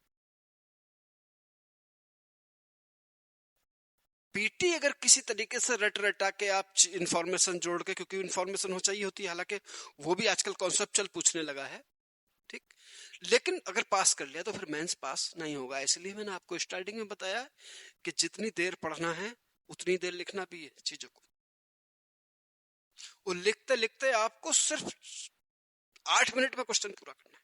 पीटी अगर किसी तरीके से रट रटा के आप इंफॉर्मेशन जोड़ के, क्योंकि इंफॉर्मेशन हो चाहिए होती है, हालांकि वो भी आजकल कॉन्सेप्चुअल पूछने लगा है, ठीक, लेकिन अगर पास कर लिया तो फिर मेंस पास नहीं होगा। इसलिए मैंने आपको स्टार्टिंग में बताया कि जितनी देर पढ़ना है उतनी देर लिखना भी है चीजों को। और लिखते लिखते आपको सिर्फ 8 मिनट में क्वेश्चन पूरा करना है,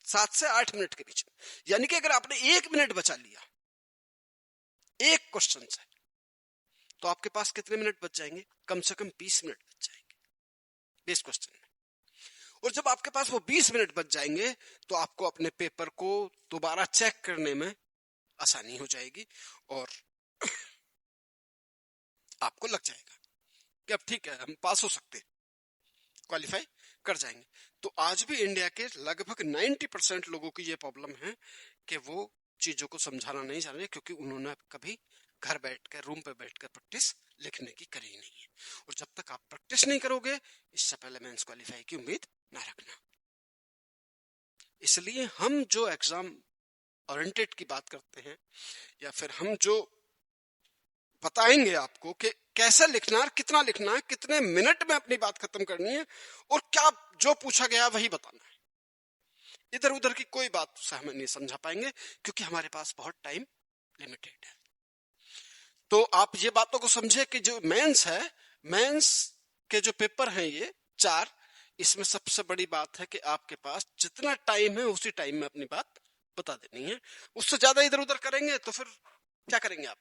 7 से 8 मिनट के बीच में। यानी कि अगर आपने 1 मिनट बचा लिया एक क्वेश्चन से, तो आपके पास कितने मिनट बच जाएंगे? कम से कम 20 मिनट बच जाएंगे 20 क्वेश्चन में। और जब आपके पास वो 20 मिनट बच जाएंगे तो आपको अपने पेपर को दोबारा चेक करने में आसानी हो जाएगी और आपको लग जाएगा कि अब ठीक है हम पास हो सकते, क्वालिफाई कर जाएंगे। तो आज भी इंडिया के लगभग 90% लोगों की ये प्रॉब्लम है कि वो चीजों को समझाना नहीं जान रहे, क्योंकि उन्होंने कभी घर बैठकर रूम पे बैठकर प्रैक्टिस लिखने की करी नहीं है। और जब तक आप प्रैक्टिस नहीं करोगे, इससे पहले मेंस क्वालिफाई की उम्मीद ना रखना। इसलिए हम जो एग्जाम ओरिएंटेड की बात करते हैं, या फिर हम जो बताएंगे आपको कि कैसे लिखना है, कितना लिखना है, कितने मिनट में अपनी बात खत्म करनी है, और क्या जो पूछा गया वही बताना है। इधर उधर की कोई बात से हमें नहीं समझा पाएंगे, क्योंकि हमारे पास बहुत टाइम लिमिटेड है। तो आप ये बातों को समझे कि जो मेंस है, मेंस के जो पेपर हैं ये 4, इसमें सबसे बड़ी बात है कि आपके पास जितना टाइम है उसी टाइम में अपनी बात बता देनी है। उससे ज्यादा इधर उधर करेंगे तो फिर क्या करेंगे आप?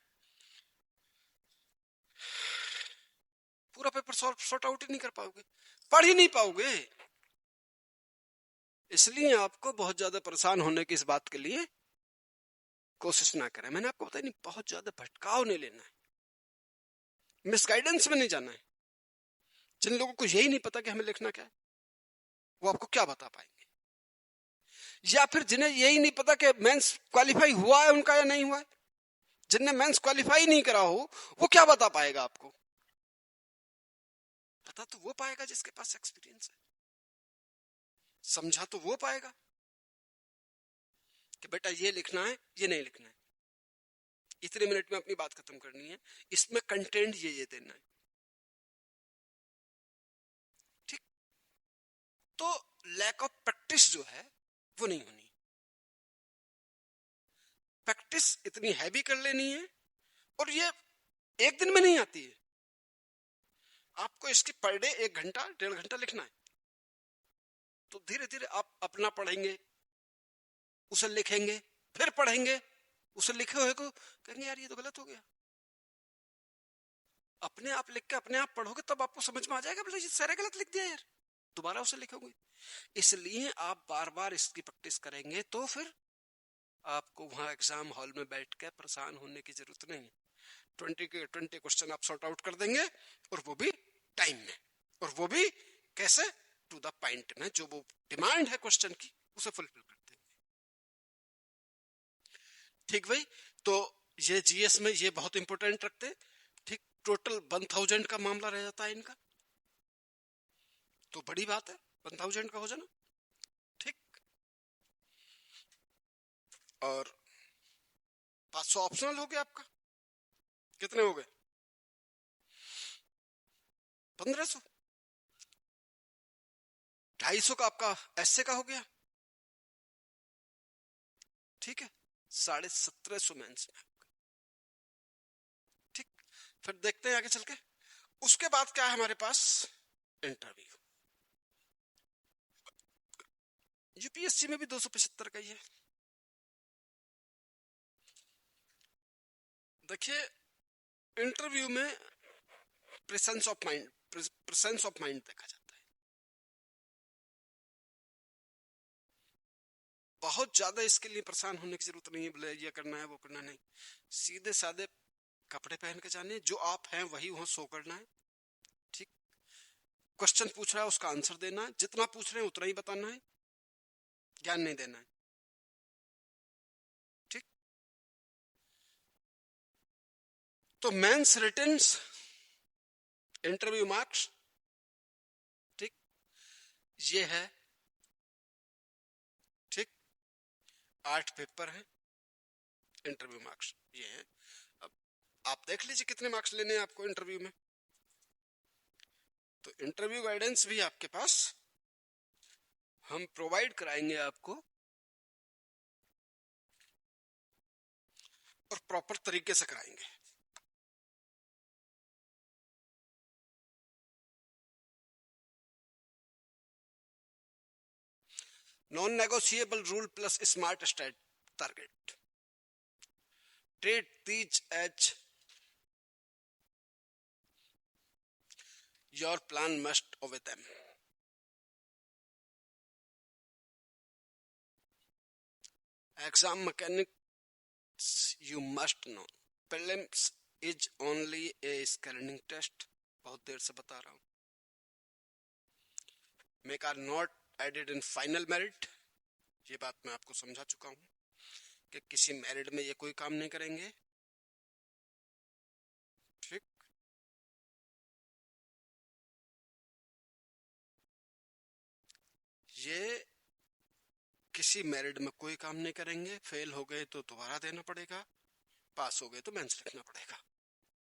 पूरा पेपर सॉर्ट आउट ही नहीं कर पाओगे, पढ़ ही नहीं पाओगे। इसलिए आपको बहुत ज्यादा परेशान होने की इस बात के लिए कोशिश ना करें। मैंने आपको बताया नहीं, बहुत ज्यादा भटकाव नहीं लेना है, मिसगाइडेंस में नहीं जाना है। जिन लोगों को यही नहीं पता कि हमें लिखना क्या है, वो आपको क्या बता पाएंगे? या फिर जिन्हें यही नहीं पता कि मेंस क्वालिफाई हुआ है उनका या नहीं हुआ है, जिनने मेंस क्वालिफाई नहीं करा हो, वो क्या बता पाएगा आपको? पता तो वो पाएगा जिसके पास एक्सपीरियंस है। समझा तो वो पाएगा कि बेटा ये लिखना है, ये नहीं लिखना है, इतने मिनट में अपनी बात खत्म करनी है, इसमें कंटेंट ये देना है। ठीक। तो लैक ऑफ प्रैक्टिस जो है वो नहीं होनी। प्रैक्टिस इतनी हैवी कर लेनी है, और ये एक दिन में नहीं आती है। आपको इसकी पर डे 1 घंटा 1.5 घंटा लिखना है। तो धीरे धीरे आप अपना पढ़ेंगे, उसे लिखेंगे, फिर पढ़ेंगे, उसे लिखे हुए को कहेंगे यार ये तो गलत हो गया। अपने आप लिख के अपने आप पढ़ोगे तब आपको समझ में आ जाएगा, बोले ये सारे गलत लिख दिया यार, दोबारा उसे लिखोगे। इसलिए आप बार बार इसकी प्रैक्टिस करेंगे तो फिर आपको वहां एग्जाम हॉल में बैठ के परेशान होने की जरूरत नहीं है। 20 क्वेश्चन आप सॉर्ट आउट कर देंगे, और वो भी टाइम में, और वो भी कैसे? टू द पॉइंट में, जो वो डिमांड है क्वेश्चन की उसे फुलफिल कर देंगे। ठीक भाई। तो ये जीएस में ये बहुत इंपॉर्टेंट रखते। ठीक। टोटल 1000 का मामला रह जाता है इनका, तो बड़ी बात है 1000 का हो जाना। ठीक। और 500 ऑप्शनल हो गया आपका। कितने हो गए? 1500। 250 का आपका एसए का हो गया। ठीक है, 1750 मेंस में। ठीक। फिर देखते हैं आगे चल के उसके बाद क्या है हमारे पास। इंटरव्यू। यूपीएससी में भी 275 का ही है। देखिए, इंटरव्यू में प्रेजेंस ऑफ माइंड देखा जाता है। बहुत ज्यादा इसके लिए परेशान होने की जरूरत नहीं है, बोले ये करना है वो करना नहीं। सीधे साधे कपड़े पहन के जाने, जो आप हैं वही वहां शो करना है। ठीक। क्वेश्चन पूछ रहा है उसका आंसर देना है, जितना पूछ रहे हैं उतना ही बताना है, ज्ञान नहीं देना है। ठीक। तो मेंस रिटन्स, इंटरव्यू मार्क्स, ठीक, ये है। ठीक। 8 पेपर है, इंटरव्यू मार्क्स ये है। अब आप देख लीजिए कितने मार्क्स लेने हैं आपको इंटरव्यू में। तो इंटरव्यू गाइडेंस भी आपके पास हम प्रोवाइड कराएंगे आपको, और प्रॉपर तरीके से कराएंगे। Non negotiable rule plus smart state target. Trait these as your plan must obey them. Exam mechanics you must know. Prelims is only a screening test. बहुत देर से बता रहा हूं। Make are not added in final merit, ये बात मैं आपको समझा चुका हूं कि किसी मेरिट में ये कोई काम नहीं करेंगे। ठीक, ये किसी मेरिट में कोई काम नहीं करेंगे। फेल हो गए तो दोबारा देना पड़ेगा, पास हो गए तो मेंस लिखना पड़ेगा।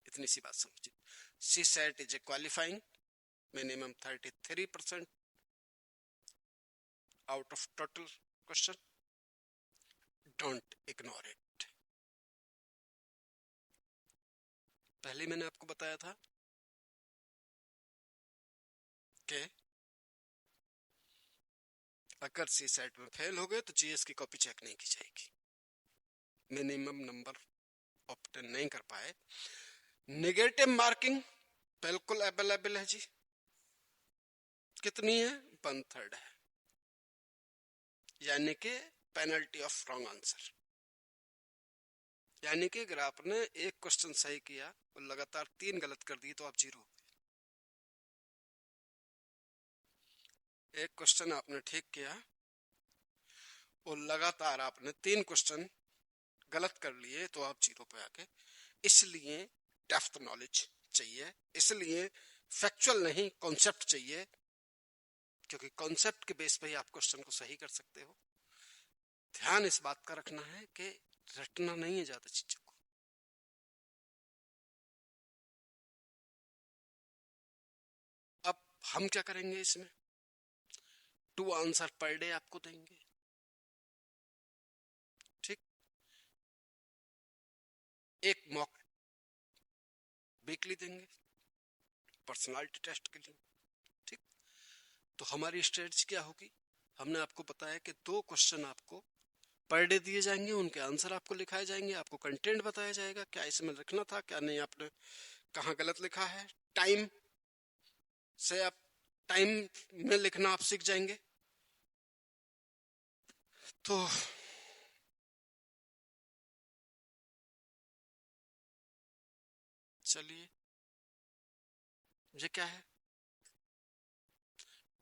इतनी सी बात समझिए। CSAT is a qualifying minimum 33% out of total question, don't ignore it. पहले मैंने आपको बताया था कि अगर सी सेट में फेल हो गए तो जीएस की कॉपी चेक नहीं की जाएगी, मिनिमम नंबर ऑब्टेन नहीं कर पाए। नेगेटिव मार्किंग बिल्कुल अवेलेबल है जी, कितनी है, 1/3 है, यानी कि पेनल्टी ऑफ रॉन्ग आंसर। यानी कि अगर आपने एक क्वेश्चन सही किया और लगातार 3 गलत कर दिए तो आप 0। एक क्वेश्चन आपने ठीक किया और लगातार आपने 3 क्वेश्चन गलत कर लिए तो आप 0 पे आके। इसलिए डेप्थ नॉलेज चाहिए, इसलिए फैक्चुअल नहीं कॉन्सेप्ट चाहिए, क्योंकि कॉन्सेप्ट के बेस पे ही आप क्वेश्चन को सही कर सकते हो। ध्यान इस बात का रखना है कि रटना नहीं है ज्यादा चीजों को। अब हम क्या करेंगे इसमें, 2 आंसर पर डे आपको देंगे। ठीक, एक मॉक वीकली देंगे पर्सनालिटी टेस्ट के लिए। ठीक, तो हमारी स्ट्रेटजी क्या होगी, हमने आपको बताया कि 2 क्वेश्चन आपको पर डे दिए जाएंगे, उनके आंसर आपको लिखाए जाएंगे, आपको कंटेंट बताया जाएगा क्या इसमें लिखना था क्या नहीं, आपने कहाँ गलत लिखा है। टाइम से आप टाइम में लिखना आप सीख जाएंगे। तो चलिए, ये क्या है,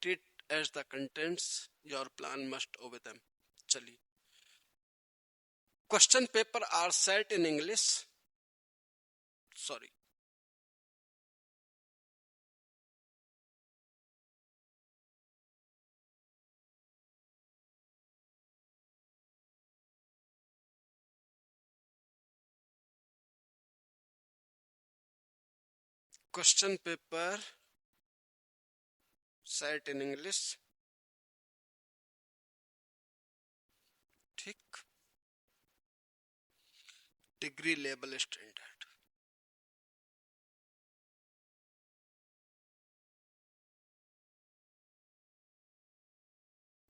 treat as the contents your plan must obey them। चलिए, question paper are set in English, sorry, question paper set in English. ठीक, degree level standard,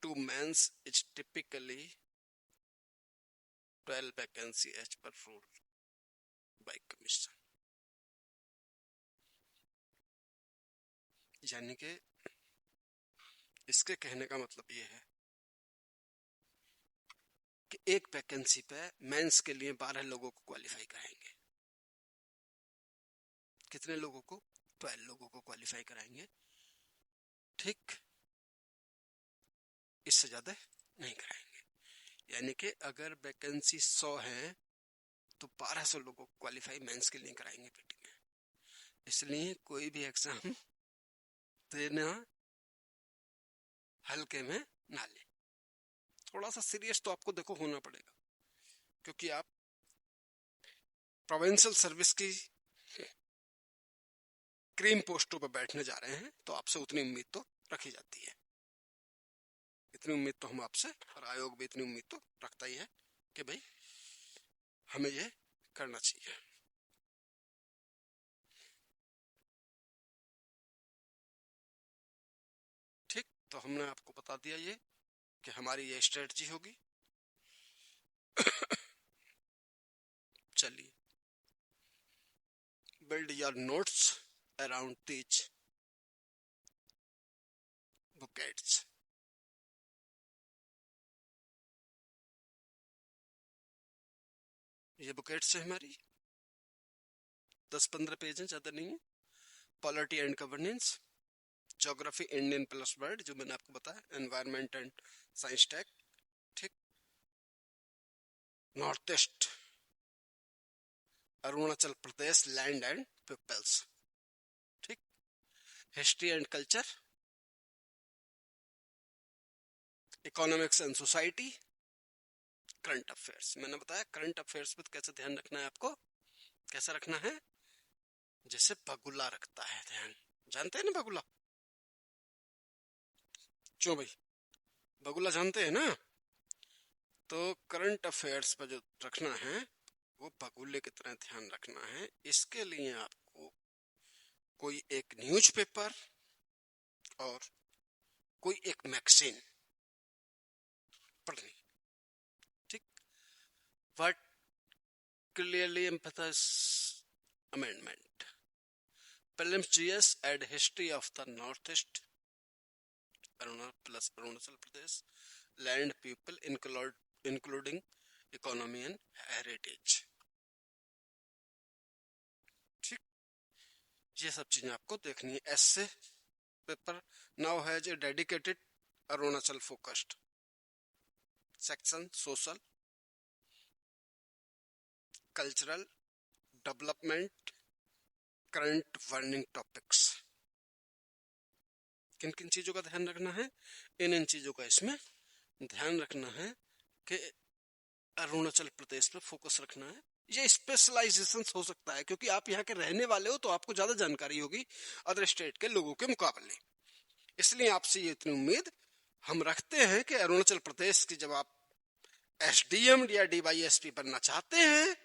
to mains is typically 12 vacancy as per rule by commission. यानी कि इसके कहने का मतलब ये है कि एक वैकेंसी पे मेंस के लिए 12 लोगों को क्वालिफाई कराएंगे। कितने लोगों को, 12 लोगों को क्वालिफाई कराएंगे। ठीक, इससे ज्यादा नहीं कराएंगे। यानी कि अगर वैकेंसी 100 है तो 1200 लोगों को क्वालिफाई मेंस के लिए कराएंगे पीटी में। इसलिए कोई भी एग्जाम देना हल्के में ना ले, थोड़ा सा सीरियस तो आपको देखो होना पड़ेगा, क्योंकि आप प्रोविंशियल सर्विस की क्रीम पोस्टों पर बैठने जा रहे हैं, तो आपसे उतनी उम्मीद तो रखी जाती है। इतनी उम्मीद तो हम आपसे, और आयोग भी इतनी उम्मीद तो रखता ही है कि भाई हमें ये करना चाहिए। ठीक, तो हमने आपको बता दिया ये कि हमारी ये स्ट्रेटजी होगी। चलिए, build your notes around these buckets। ये बुकेट्स है हमारी, 10-15 पेज है, ज्यादा नहीं है। Polity and governance, geography Indian plus world जो मैंने आपको बताया, एनवायरमेंट एंड साइंस टेक, ठीक, north east Arunachal Pradesh land and peoples, ठीक, history and culture, economics and society, current affairs. मैंने बताया करंट अफेयर्स पर कैसे ध्यान रखना है आपको, कैसा रखना है, जैसे बगुला रखता है ध्यान, जानते हैं ना बगुला, क्यों भाई, बगुला जानते हैं ना, तो करंट अफेयर्स पर जो रखना है वो बगुले की तरह ध्यान रखना है। इसके लिए आपको कोई एक न्यूज़पेपर और कोई एक मैगजीन पढ़नी, ठीक, what clearly emphasise amendment, prelims GS add history of the North east Arunachal Pradesh land people including economy and heritage, ठीक, ये सब चीजें आपको देखनी है। ऐसे paper now has a dedicated Arunachal focused section, social, cultural, development, current burning topics. किन किन चीजों का ध्यान रखना है, इन चीजों का इसमें ध्यान रखना है कि अरुणाचल प्रदेश पे फोकस रखना है। ये स्पेशलाइजेशन हो सकता है क्योंकि आप यहाँ के रहने वाले हो तो आपको ज्यादा जानकारी होगी अदर स्टेट के लोगों के मुकाबले, इसलिए आपसे ये इतनी उम्मीद हम रखते हैं कि अरुणाचल प्रदेश की जब आप एसडीएम या डीवाईएसपी बनना चाहते हैं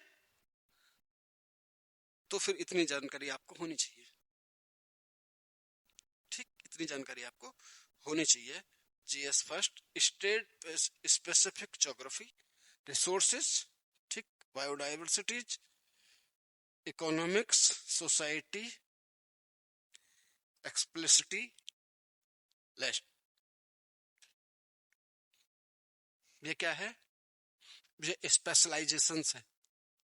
तो फिर इतनी जानकारी आपको होनी चाहिए, ठीक, इतनी जानकारी आपको होनी चाहिए। GS first, state specific geography, resources, ठीक, बायोडाइवर्सिटीज, इकोनॉमिक्स, सोसाइटी, एक्सप्लिसिटी, लेस्ट। ये क्या है, ये स्पेशलाइजेशन है,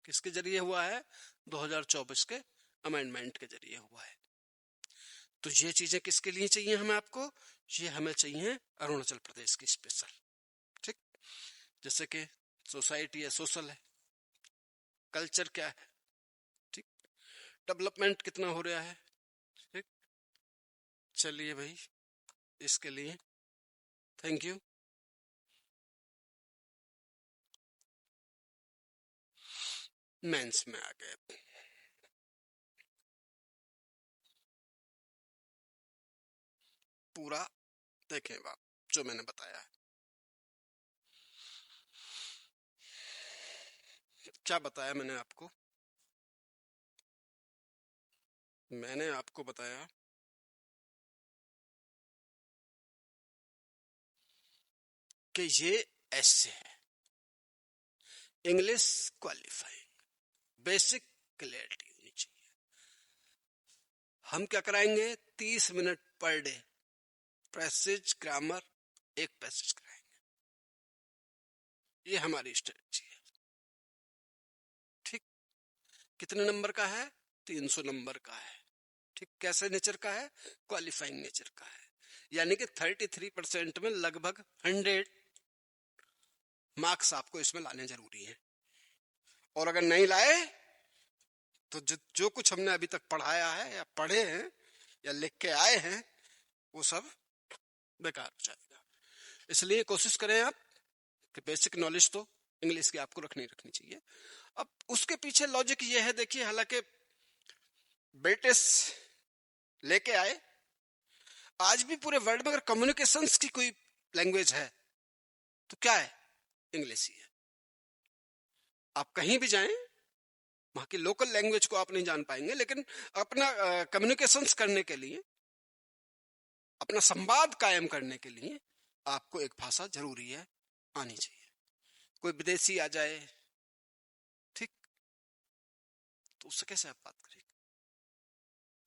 किसके जरिए हुआ है, 2024 के अमेंडमेंट के जरिए हुआ है। तो ये चीजें किसके लिए चाहिए हमें, आपको ये हमें चाहिए अरुणाचल प्रदेश की स्पेशल, ठीक, जैसे कि सोसाइटी है, सोशल है, कल्चर क्या है, ठीक, डेवलपमेंट कितना हो रहा है, ठीक। चलिए भाई, इसके लिए थैंक यू। मेंस में आ गए, पूरा देखें आप जो मैंने बताया है, क्या बताया मैंने आपको, मैंने आपको बताया कि ये ऐसे है, इंग्लिश क्वालिफाइंग, बेसिक क्लियरिटी होनी चाहिए। हम क्या कराएंगे, 30 minute per day passage grammar, एक पैसेज कराएंगे, ये हमारी स्ट्रेटजी है, ठीक। कितने नंबर का है, 300 नंबर का है, ठीक। कैसे नेचर का है, क्वालिफाइंग नेचर का है, यानी कि 33% में लगभग 100 मार्क्स आपको इसमें लाने जरूरी है। और अगर नहीं लाए तो जो कुछ हमने अभी तक पढ़ाया है या पढ़े हैं या लिख के आए हैं वो सब बेकार हो जाएगा। इसलिए कोशिश करें आप कि बेसिक नॉलेज तो इंग्लिश की आपको रखनी चाहिए। अब उसके पीछे लॉजिक ये है, देखिए, हालांकि ब्रिटिश लेके आए, आज भी पूरे वर्ल्ड में अगर कम्युनिकेशंस की कोई लैंग्वेज है तो क्या है, इंग्लिश ही है। आप कहीं भी जाएं, वहां की लोकल लैंग्वेज को आप नहीं जान पाएंगे, लेकिन अपना कम्युनिकेशंस करने के लिए, अपना संवाद कायम करने के लिए आपको एक भाषा जरूरी है, आनी चाहिए। कोई विदेशी आ जाए, ठीक, तो उससे कैसे आप बात करेंगे,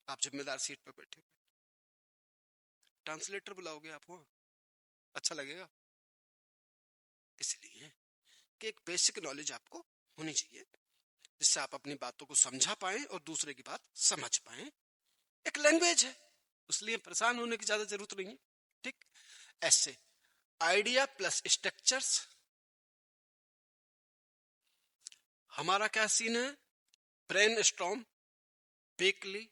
आप जिम्मेदार सीट पर बैठे, ट्रांसलेटर बुलाओगे आप, वहां अच्छा लगेगा। इसलिए कि एक बेसिक नॉलेज आपको होनी चाहिए जिससे आप अपनी बातों को समझा पाएं और दूसरे की बात समझ पाएं, एक लैंग्वेज है, इसलिए परेशान होने की ज्यादा जरूरत नहीं है। ठीक, ऐसे आइडिया प्लस स्ट्रक्चर्स। हमारा क्या सीन है, ब्रेन स्टॉर्म वीकली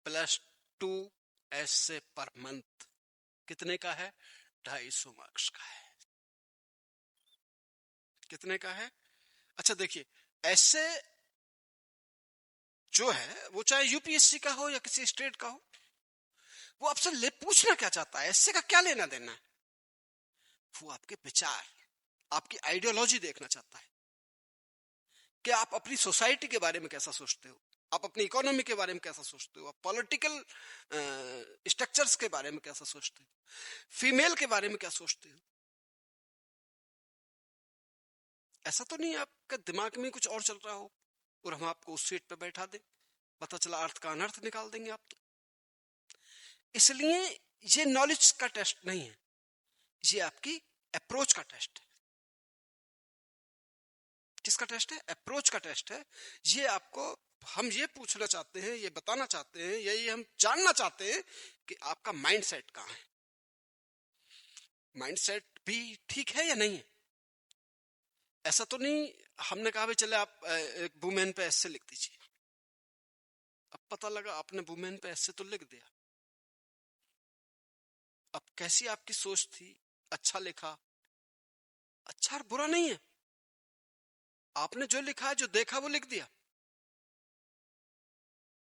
+2 ऐसे पर मंथ। कितने का है, 250 मार्क्स का है। कितने का है, अच्छा देखिए, ऐसे जो है वो चाहे यूपीएससी का हो या किसी स्टेट का हो, वो आपसे ले पूछना क्या चाहता है, ऐसे का क्या लेना देना है, वो आपके विचार, आपकी आइडियोलॉजी देखना चाहता है कि आप अपनी सोसाइटी के बारे में कैसा सोचते हो, आप अपनी इकोनॉमी के बारे में कैसा सोचते हो, आप पॉलिटिकल स्ट्रक्चर्स के बारे में कैसा सोचते हो, फीमेल के बारे में क्या सोचते हो। ऐसा तो नहीं आपका दिमाग में कुछ और चल रहा हो और हम आपको उस सीट पे बैठा दें, पता चला अर्थ का अनर्थ निकाल देंगे आप तो। इसलिए ये नॉलेज का टेस्ट नहीं है, ये आपकी अप्रोच का टेस्ट है। किसका टेस्ट है, अप्रोच का टेस्ट है। ये आपको, हम ये पूछना चाहते हैं, ये बताना चाहते हैं, ये हम जानना चाहते हैं कि आपका माइंडसेट कहाँ है, माइंडसेट भी ठीक है या नहीं है। ऐसा तो नहीं हमने कहा भाई चले आप एक वुमेन पे ऐसे लिख दीजिए, अब पता लगा आपने वुमेन पे ऐसे तो लिख दिया, अब कैसी आपकी सोच थी, अच्छा लिखा, अच्छा और बुरा नहीं है, आपने जो लिखा है, जो देखा वो लिख दिया।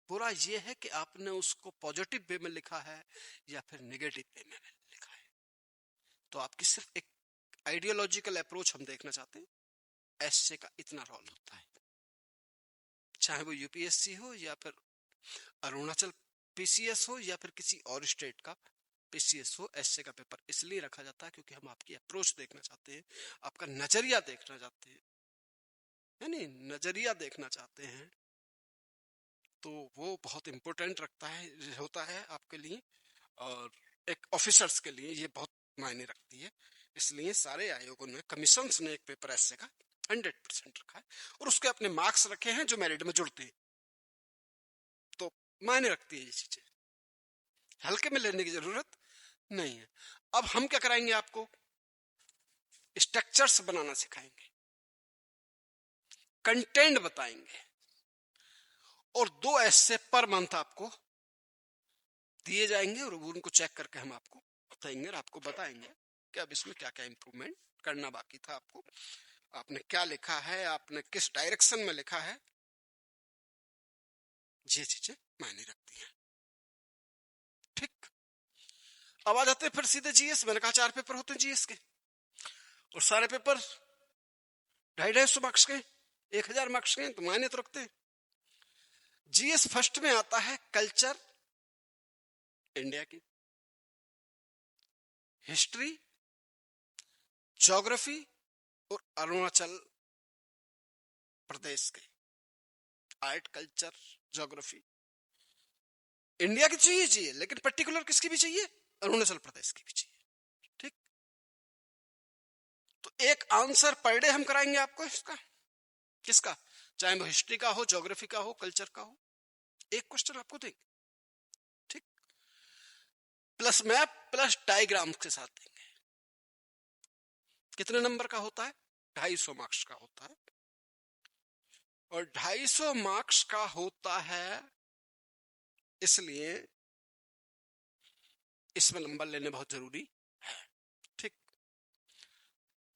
बुरा ये है कि आपने उसको पॉजिटिव वे में लिखा है या फिर नेगेटिव वे में लिखा है। तो आपकी सिर्फ एक आइडियोलॉजिकल अप्रोच हम देखना चाहते हैं, ऐसे का इतना रोल होता है, चाहे वो यूपीएससी हो या फिर अरुणाचल पीसीएस हो या फिर किसी और स्टेट का पीसीएस हो। ऐसे का पेपर इसलिए रखा जाता है क्योंकि हम आपकी अप्रोच देखना चाहते हैं, आपका नजरिया देखना चाहते हैं, है नहीं, नजरिया देखना चाहते हैं। तो वो बहुत इंपॉर्टेंट रखता है, होता है आपके लिए, और एक ऑफिसर्स के लिए ये बहुत मायने रखती है। इसलिए सारे आयोगों ने, कमीशंस ने एक पेपर ऐसे का 100% रखा है और उसके अपने मार्क्स रखे हैं जो मेरिट में जुड़ते हैं। तो मायने रखती है ये चीजें, हल्के में लेने की जरूरत नहीं है। अब हम क्या कराएंगे, आपको स्ट्रक्चर्स बनाना सिखाएंगे, कंटेंट बताएंगे, और 2 ऐसे पर मंथ आपको दिए जाएंगे और उनको चेक करके हम आपको बताएंगे और आपको बताएंगे कि अब इसमें क्या क्या इंप्रूवमेंट करना बाकी था, आपको आपने क्या लिखा है, आपने किस डायरेक्शन में लिखा है, ये चीजें मायने रखती हैं। ठीक, अब आ जाते हैं फिर सीधे जीएस। मैंने कहा 4 पेपर होते हैं जीएस के, और सारे पेपर 250 मार्क्स के, 1000 मार्क्स के, तो मायने तो रखते हैं। जीएस फर्स्ट में आता है कल्चर इंडिया की, हिस्ट्री, ज्योग्राफी और अरुणाचल प्रदेश के आर्ट, कल्चर, ज्योग्राफी। इंडिया की चाहिए लेकिन पर्टिकुलर किसकी भी चाहिए, अरुणाचल प्रदेश की भी चाहिए। ठीक, तो एक आंसर पर डे हम कराएंगे आपको इसका, किसका, चाहे वो हिस्ट्री का हो, ज्योग्राफी का हो, कल्चर का हो, एक क्वेश्चन आपको देंगे। ठीक, प्लस मैप प्लस डायग्राम के साथ देंगे। कितने नंबर का होता है, 250 मार्क्स का होता है, और 250 मार्क्स का होता है, इसलिए इसमें नंबर लेने बहुत जरूरी है। ठीक,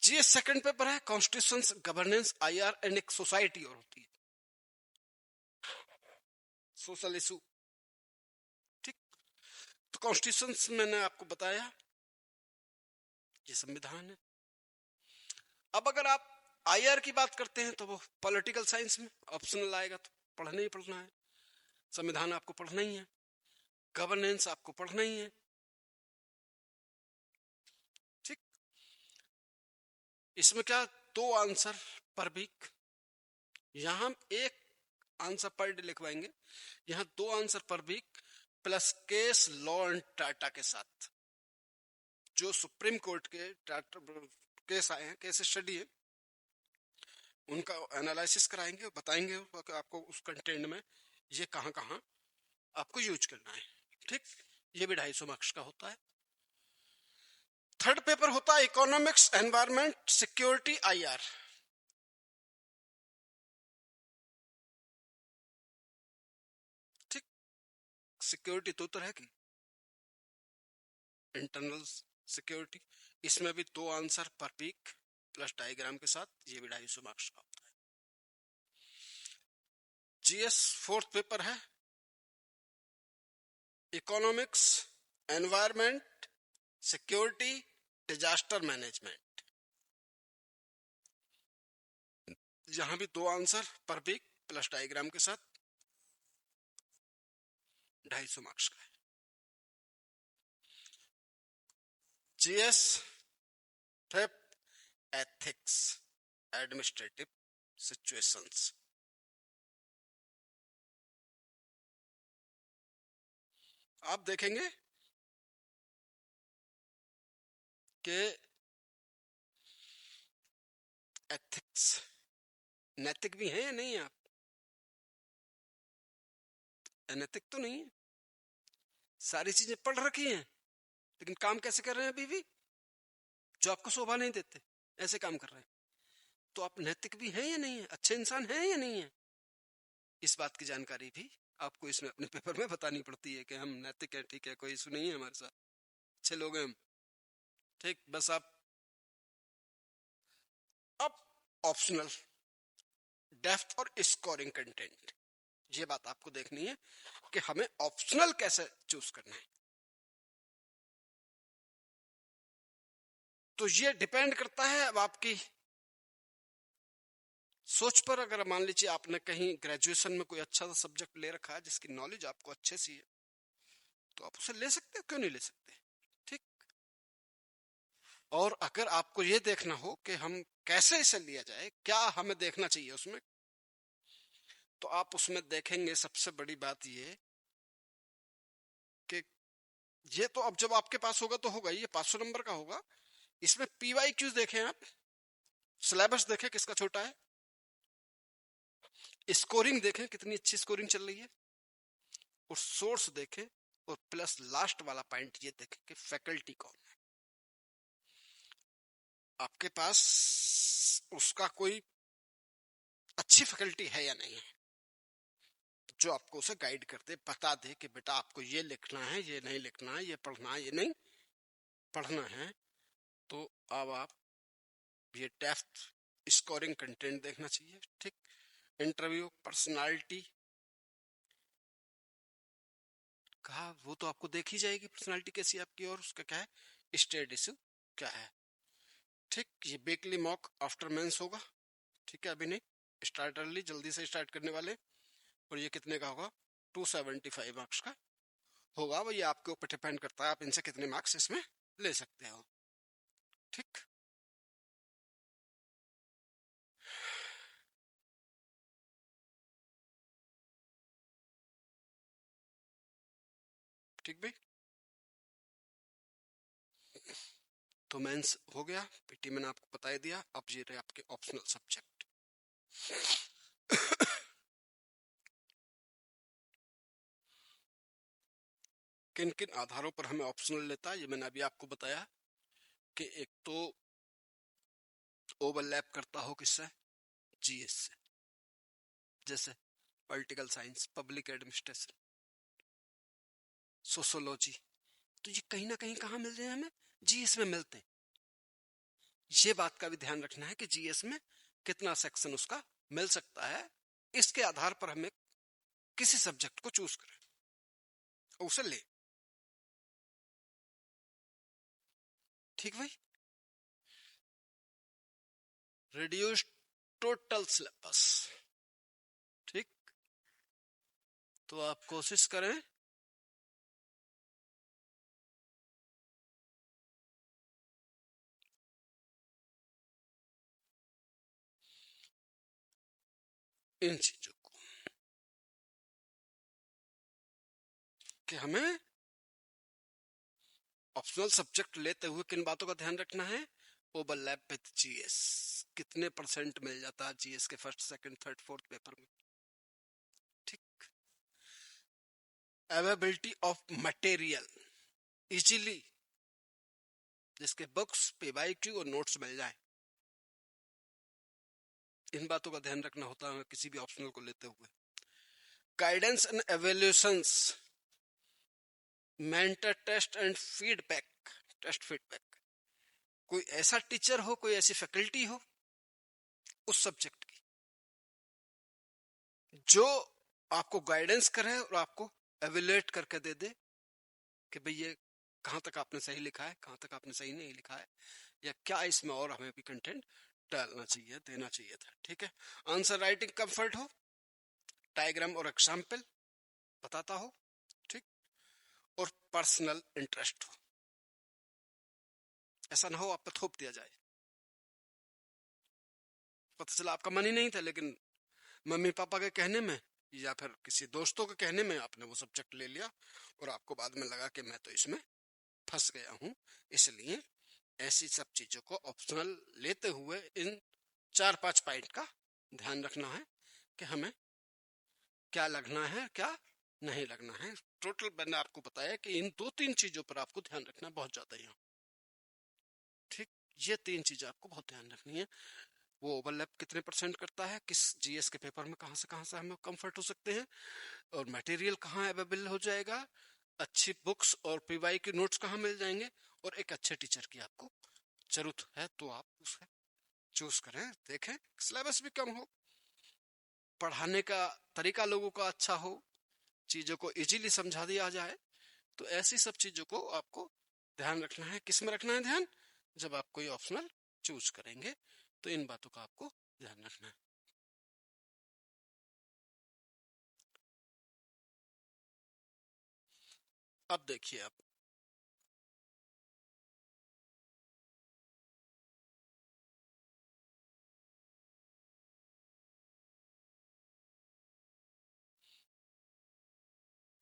जीएस सेकंड पेपर है कॉन्स्टिट्यूशन, गवर्नेंस, आईआर एंड एक सोसाइटी और होती है सोशल इशू। ठीक, तो कॉन्स्टिट्यूशन मैंने आपको बताया ये संविधान है। अब अगर आप आईआर की बात करते हैं तो वो पॉलिटिकल साइंस में ऑप्शनल आएगा, तो पढ़ना ही पढ़ना है, संविधान आपको पढ़ना ही है, गवर्नेंस आपको पढ़ना ही है। ठीक, इसमें क्या, 2 आंसर पर वीक, यहां एक आंसर पर डे लिखवाएंगे, यहां 2 answer per week, plus case law and Tata के साथ, जो सुप्रीम कोर्ट के केस आए हैं, केस स्टडी है, उनका एनालिसिस कराएंगे, बताएंगे आपको उस कंटेंट में ये कहां कहां आपको यूज करना है। ठीक, ये भी 250 मार्क्स का होता है। थर्ड पेपर होता है इकोनॉमिक्स, एनवायरमेंट, सिक्योरिटी, आईआर। ठीक, सिक्योरिटी दो तरह की, इंटरनल सिक्योरिटी, इसमें भी 2 answer per week plus diagram के साथ, ये भी 250 मार्क्स का होता है। जीएस फोर्थ पेपर है, economics, environment, security, disaster management, यहां भी 2 answer per week plus diagram के साथ 250 मार्क्स का है। GS fifth, ethics, administrative situations. आप देखेंगे कि एथिक्स, नैतिक भी हैं या नहीं, आप अनैतिक तो नहीं है, सारी चीजें पढ़ रखी हैं लेकिन काम कैसे कर रहे हैं अभी भी, जो आपको शोभा नहीं देते ऐसे काम कर रहे हैं। तो आप नैतिक भी हैं या नहीं है, अच्छे इंसान हैं या नहीं है, इस बात की जानकारी भी आपको इसमें अपने पेपर में बतानी पड़ती है कि हम नैतिक हैं, ठीक है, कोई इशू नहीं है हमारे साथ, अच्छे लोग हैं हम। ठीक, बस आप अब ऑप्शनल, डेप्थ और स्कोरिंग कंटेंट, ये बात आपको देखनी है कि हमें ऑप्शनल कैसे चूज करना है। तो ये डिपेंड करता है अब आपकी सोच पर। अगर मान लीजिए आपने कहीं ग्रेजुएशन में कोई अच्छा सा सब्जेक्ट ले रखा है जिसकी नॉलेज आपको अच्छे से है, तो आप उसे ले सकते हो, क्यों नहीं ले सकते। ठीक, और अगर आपको ये देखना हो कि हम कैसे इसे लिया जाए, क्या हमें देखना चाहिए उसमें, तो आप उसमें देखेंगे सबसे बड़ी बात ये कि ये तो अब जब आपके पास होगा तो होगा, ये 500 नंबर का होगा, इसमें पीवाई क्यूज देखें आप, सिलेबस देखें किसका छोटा है, स्कोरिंग देखें कितनी अच्छी स्कोरिंग चल रही है, और सोर्स देखें, और प्लस लास्ट वाला पॉइंट ये देखें कि फैकल्टी कौन है आपके पास, उसका कोई अच्छी फैकल्टी है या नहीं है जो आपको उसे गाइड करते, बता दे कि बेटा आपको ये लिखना है, ये नहीं लिखना है, ये पढ़ना है, ये नहीं पढ़ना है। तो अब आप ये डेप्थ स्कोरिंग कंटेंट देखना चाहिए। ठीक, इंटरव्यू, पर्सनालिटी कहा, वो तो आपको देखी जाएगी पर्सनालिटी कैसी आपकी, और उसका क्या है स्टेट इशू क्या है। ठीक, ये वीकली मॉक आफ्टर मेंस होगा, ठीक है, अभी नहीं, स्टार्ट अर्ली, जल्दी से स्टार्ट करने वाले। और ये कितने का होगा, 275 मार्क्स का होगा। वो ये आपके ऊपर डिपेंड करता है आप इनसे कितने मार्क्स इसमें ले सकते हो। ठीक, ठीक भाई, तो मेंस हो गया, पीटी मैंने आपको बता ही दिया। अब ये रहे आपके ऑप्शनल सब्जेक्ट। किन किन आधारों पर हमें ऑप्शनल लेता है, ये मैंने अभी आपको बताया कि एक तो ओवरलैप करता हो किससे, जीएस से, जैसे political science, public administration, sociology, तो ये कहीं ना कहीं कहाँ मिल रहे हैं हमें, जीएस में मिलते हैं। ये बात का भी ध्यान रखना है कि जीएस में कितना सेक्शन उसका मिल सकता है, इसके आधार पर हमें किसी सब्जेक्ट को चूज करें और उसे ले। ठीक भाई, रिड्यूस टोटल सिलेबस। ठीक, तो आप कोशिश करें इन चीजों को कि हमें ऑप्शनल सब्जेक्ट लेते हुए किन बातों का ध्यान रखना है, ओवरलैप विद जीएस, कितने परसेंट मिल जाता है जीएस के first, second, third, fourth paper में। ठीक, अवेलेबिलिटी ऑफ मटेरियल इजीली, जिसके बुक्स, पीवाईक्यू और नोट्स मिल जाए। इन बातों का ध्यान रखना होता है किसी भी ऑप्शनल को लेते हुए। Guidance and evaluations, mentor test and feedback, test feedback. कोई ऐसा टीचर हो, कोई ऐसी फैकल्टी हो उस सब्जेक्ट की जो आपको गाइडेंस करे और आपको एवेल्युएट करके दे दे कि भाई ये कहां तक आपने सही लिखा है, कहां तक आपने सही नहीं लिखा है, या क्या इसमें और हमें भी कंटेंट डालना चाहिए, देना चाहिए था। ठीक है। आंसर राइटिंग कंफर्ट हो, डायग्राम और एग्जाम्पल बताता हो, ठीक, और पर्सनल इंटरेस्ट हो। ऐसा ना हो आप पे थोप दिया जाए, पता चला आपका मन ही नहीं था, लेकिन मम्मी पापा के कहने में या फिर किसी दोस्तों के कहने में आपने वो सब्जेक्ट ले लिया और आपको बाद में लगा कि मैं तो इसमें फंस गया हूं। इसलिए ऐसी सब चीजों को ऑप्शनल लेते हुए इन 4-5 पॉइंट का ध्यान रखना है कि हमें क्या लगना है, क्या नहीं लगना है। टोटल मैंने आपको बताया कि इन 2-3 चीजों पर आपको ध्यान रखना बहुत ज्यादा है। ठीक, ये 3 चीजें आपको बहुत ध्यान रखनी है। वो ओवरलैप कितने परसेंट करता है, किस जीएस के पेपर में कहां से हम कंफर्ट हो सकते हैं, और मटेरियल कहाँ अवेलेबल हो जाएगा, अच्छी बुक्स और पीवाई के नोट्स कहाँ मिल जाएंगे, और एक अच्छे टीचर की आपको जरूरत है तो आप उसे चूज करें। देखें सिलेबस भी कम हो, पढ़ाने का तरीका लोगों का अच्छा हो, चीजों को इजीली समझा दिया जाए। तो ऐसी सब चीजों को आपको ध्यान रखना है। किस में रखना है ध्यान? जब आप कोई ऑप्शनल चूज करेंगे तो इन बातों का आपको ध्यान रखना है। अब देखिए, आप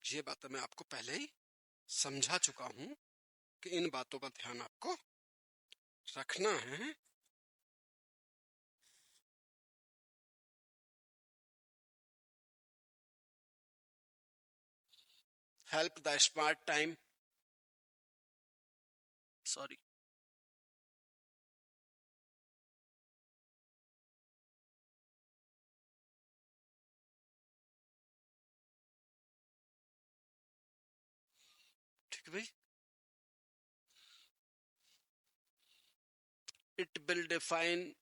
ये बातें मैं आपको पहले ही समझा चुका हूं कि इन बातों का ध्यान आपको रखना है। Help the smart time, sorry, ठीक है भाई। It will define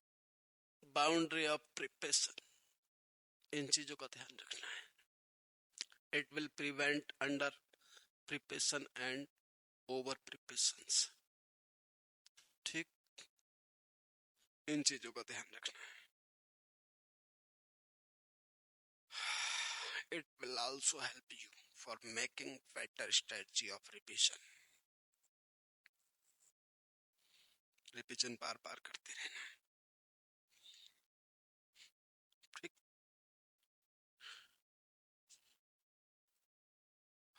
boundary of preparation, इन चीजों का ध्यान रखना है। It will prevent under preparation and over preparation, ठीक, इन चीजों का ध्यान रखना है। It will also help you for making better strategy of revision, revision बार बार करते रहना है, ठीक।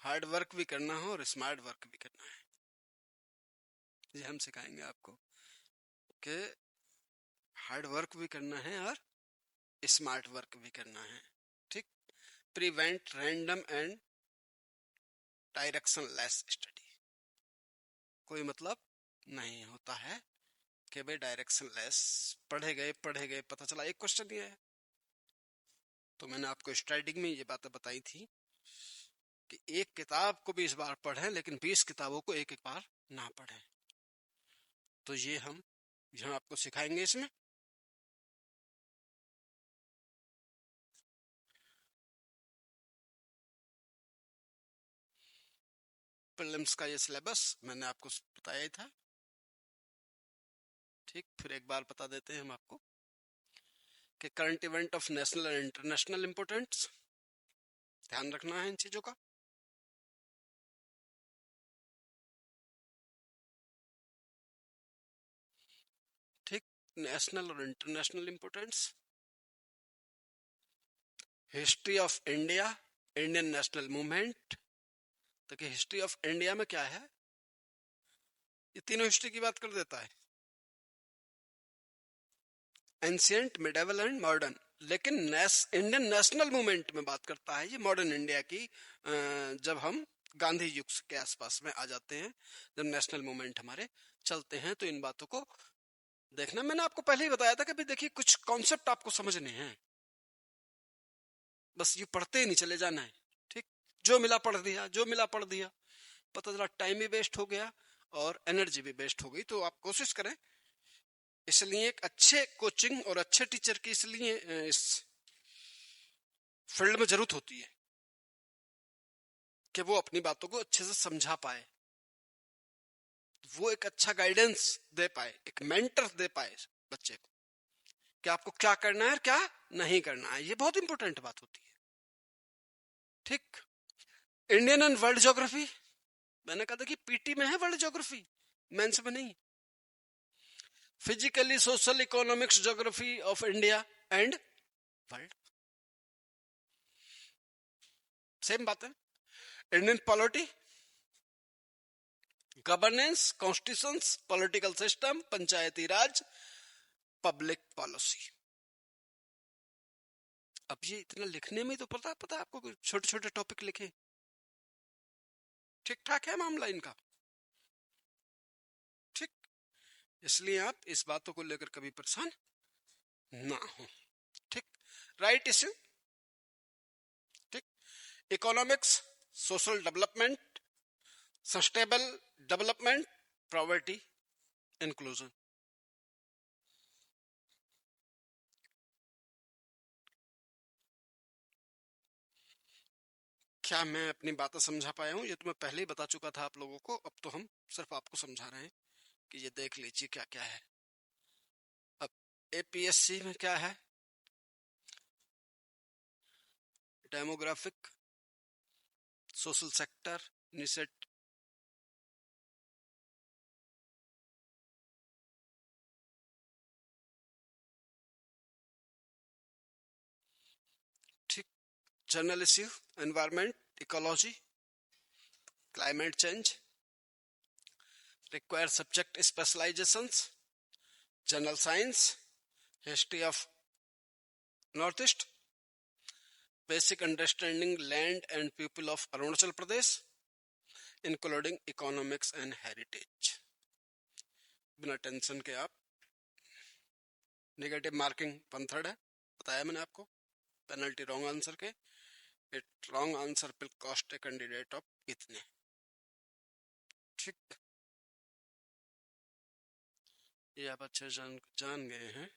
हार्ड वर्क भी करना हो और स्मार्ट वर्क भी करना है, ये हम सिखाएंगे आपको कि हार्ड वर्क भी करना है और स्मार्ट वर्क भी करना है, ठीक। Prevent random and direction less study, कोई मतलब नहीं होता है कि भाई डायरेक्शन लेस पढ़े गए पता चला एक क्वेश्चन ही है। तो मैंने आपको स्टार्टिंग में ये बातें बताई थी कि एक किताब को 20 बार पढ़ें, लेकिन 20 किताबों को एक एक बार ना पढ़ें। तो ये हम यहाँ आपको सिखाएंगे इसमें। प्रीलिम्स का ये सिलेबस मैंने आपको बताया ही था, ठीक। फिर एक बार बता देते हैं हम आपको कि करंट इवेंट ऑफ नेशनल और इंटरनेशनल इंपोर्टेंस, ध्यान रखना है इन चीजों का। ठीक, नेशनल और international importance, history of India, Indian national movement. देखिए हिस्ट्री ऑफ इंडिया में क्या है, ये तीनों हिस्ट्री की बात कर देता है, एंशियंट, मिडेवल एंड मॉडर्न। लेकिन इंडियन नेशनल मूवमेंट में बात करता है ये मॉडर्न इंडिया की, जब हम गांधी युग के आसपास में आ जाते हैं, जब नेशनल मूवमेंट हमारे चलते हैं, तो इन बातों को देखना। मैंने आपको पहले ही बताया था कि भाई देखिए, कुछ कॉन्सेप्ट आपको समझने हैं, बस ये पढ़ते ही नहीं चले जाना है। ठीक, जो मिला पढ़ दिया, जो मिला पढ़ दिया, पता चला टाइम भी वेस्ट हो गया और एनर्जी भी वेस्ट हो गई। तो आप कोशिश करें, इसलिए एक अच्छे कोचिंग और अच्छे टीचर की इसलिए इस फील्ड में जरूरत होती है कि वो अपनी बातों को अच्छे से समझा पाए, वो एक अच्छा गाइडेंस दे पाए, एक मेंटर दे पाए बच्चे को कि आपको क्या करना है और क्या नहीं करना है। ये बहुत इंपॉर्टेंट बात होती है। ठीक, इंडियन एंड वर्ल्ड ज्योग्राफी, मैंने कहा था कि पीटी में है वर्ल्ड ज्योग्राफी, मेंस में नहीं। Physically social economics geography of India and world, same बात है। Indian polity, governance, constitutions, political system, panchayati raj, public policy. अब ये इतना लिखने में तो पता आपको, छोटे छोटे टॉपिक लिखे, ठीक ठाक है मामला इनका। ठीक, इसलिए आप इस बातों को लेकर कभी परेशान ना हो। ठीक, राइट इश्यू। ठीक, economics, social development, sustainable development, poverty, inclusion. क्या मैं अपनी बातें समझा पाया हूँ? ये तो मैं पहले ही बता चुका था आप लोगों को, अब तो हम सिर्फ आपको समझा रहे हैं कि ये देख लीजिए क्या क्या है। अब एपीएससी में क्या है, डेमोग्राफिक, सोशल सेक्टर, निसेट, ठीक, general issue, environment, ecology, climate change, require subject specialisations, general science, history of north east, basic understanding land and people of Arunachal Pradesh, including economics and heritage. बिना टेंशन के आप, नेगेटिव मार्किंग 1/3 है, बताया मैंने आपको, पेनल्टी रॉन्ग आंसर के, it wrong answer will cost a candidate of इतने। ठीक, ये आप अच्छे जान गए हैं।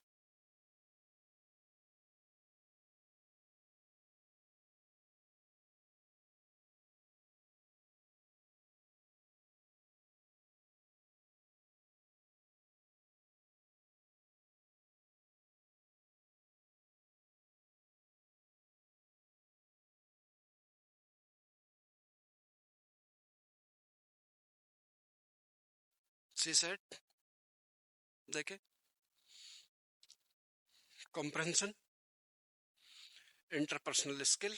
सी सेट देखे, comprehension, interpersonal skill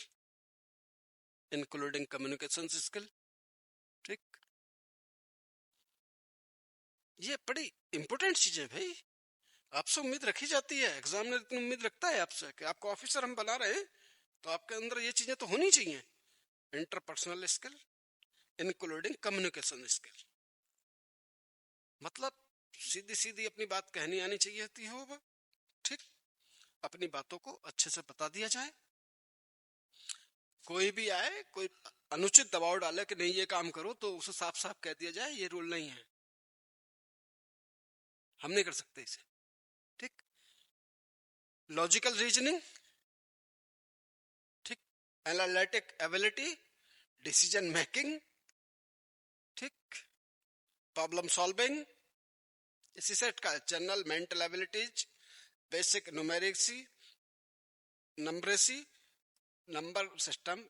including communication skill. ठीक, ये बड़ी इंपॉर्टेंट चीज है भाई, आपसे उम्मीद रखी जाती है, एग्जामिनर इतनी उम्मीद रखता है आपसे कि आपको ऑफिसर हम बना रहे हैं, तो आपके अंदर ये चीजें तो होनी चाहिए। Interpersonal skill including communication skill, मतलब सीधी सीधी अपनी बात कहनी आनी चाहिए होती हो वो। ठीक, अपनी बातों को अच्छे से बता दिया जाए, कोई भी आए, कोई अनुचित दबाव डाले कि नहीं ये काम करो, तो उसे साफ साफ कह दिया जाए ये रूल नहीं है, हम नहीं कर सकते इसे। ठीक, लॉजिकल रीजनिंग, ठीक, एनालिटिक एबिलिटी, डिसीजन मेकिंग, ठीक, प्रॉब्लम सॉल्विंग, इसी सेट का general mental abilities, basic numeracy, numeracy, number system,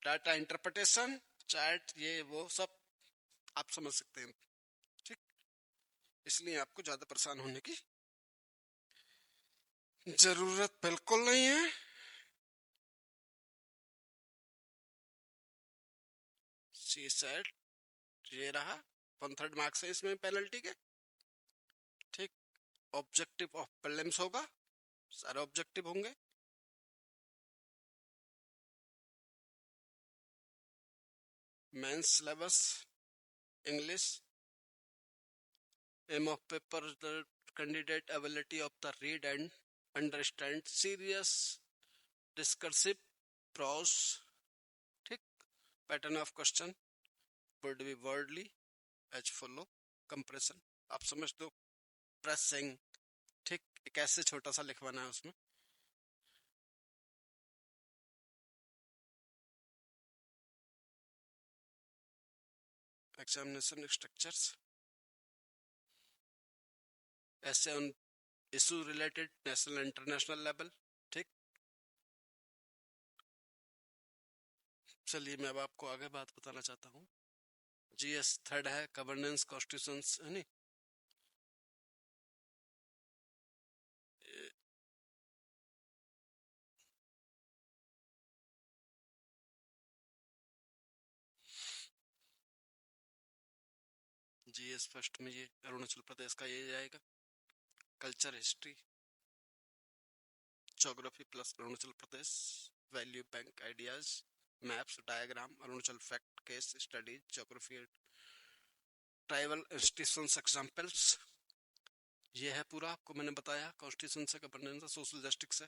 data interpretation, chart, ये वो सब आप समझ सकते हैं। ठीक, इसलिए आपको ज्यादा परेशान होने की जरूरत बिल्कुल नहीं है। सी सेट ये रहा, 1/3 मार्क्स है इसमें पेनल्टी के। ठीक, ऑब्जेक्टिव ऑफ प्रीलिम्स होगा, सारे ऑब्जेक्टिव होंगे। Mains syllabus English, aim of paper the candidate ability of the read and understand serious discursive prose, ठीक, pattern of question would be wordly as follow, compression आप समझ दो, pressing, ठीक, एक ऐसे छोटा सा लिखवाना है उसमें, examination structures, essay on issue related national international level, ठीक। चलिए मैं अब आपको आगे बात बताना चाहता हूँ। जीएस थर्ड है गवर्नेंस कॉन्स्टिट्यूशंस, है नहीं, जीएस फर्स्ट में ये अरुणाचल प्रदेश का ये जाएगा, culture history geography plus Arunachal Pradesh, value bank ideas, maps diagram Arunachal fact case studies geography, tribal institutions examples, ये है पूरा आपको मैंने बताया, कॉन्स्टिट्यूशन से, गवर्नेंस से, सोशल जस्टिस से।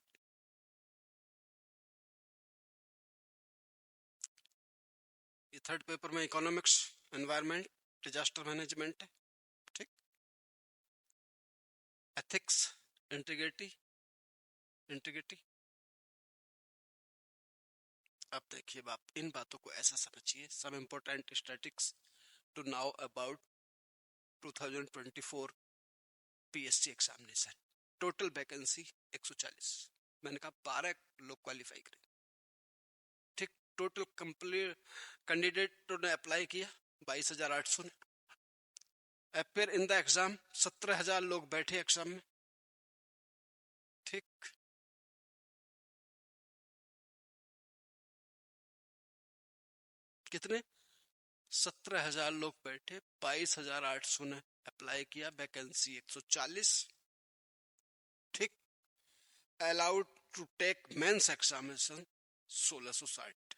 ये थर्ड पेपर में इकोनॉमिक्स, एनवायरनमेंट, डिजास्टर मैनेजमेंट है, ठीक, एथिक्स, इंटीग्रिटी, इंटीग्रिटी। अब देखिए आप इन बातों को ऐसा समझिए, some important statistics to know about 2024 PSC examination, total vacancy 140, मैंने कहा 12 लोग क्वालिफाई करें, ठीक, टोटल कंप्लीट कैंडिडेट ने अप्लाई किया 22,800 ने, अपेयर इन द एग्जाम 17,000 लोग बैठे एग्जाम में, ठीक, कितने 17,000 लोग बैठे, 22,800 ने अप्लाई किया, वैकेंसी 140, ठीक, allowed to take mains examination 1660,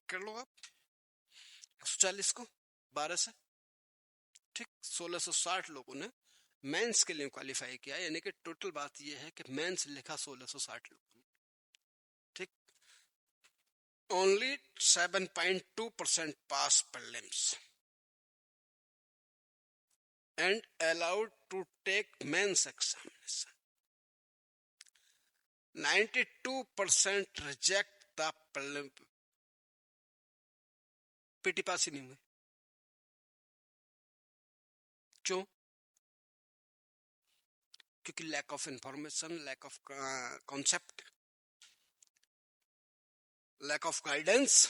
कर लो आप 140 को 12 से, ठीक, 1660 लोगों ने मेंस के लिए क्वालिफाई किया, यानी कि टोटल बात यह है कि मेंस लिखा 1660 लोगों ने, ठीक, only 7.2% pass prelims and allowed to take men's examination. 92% reject the prelim, PT pass ही नहीं हुए, क्यों? क्योंकि lack of information, lack of concept, lack of guidance,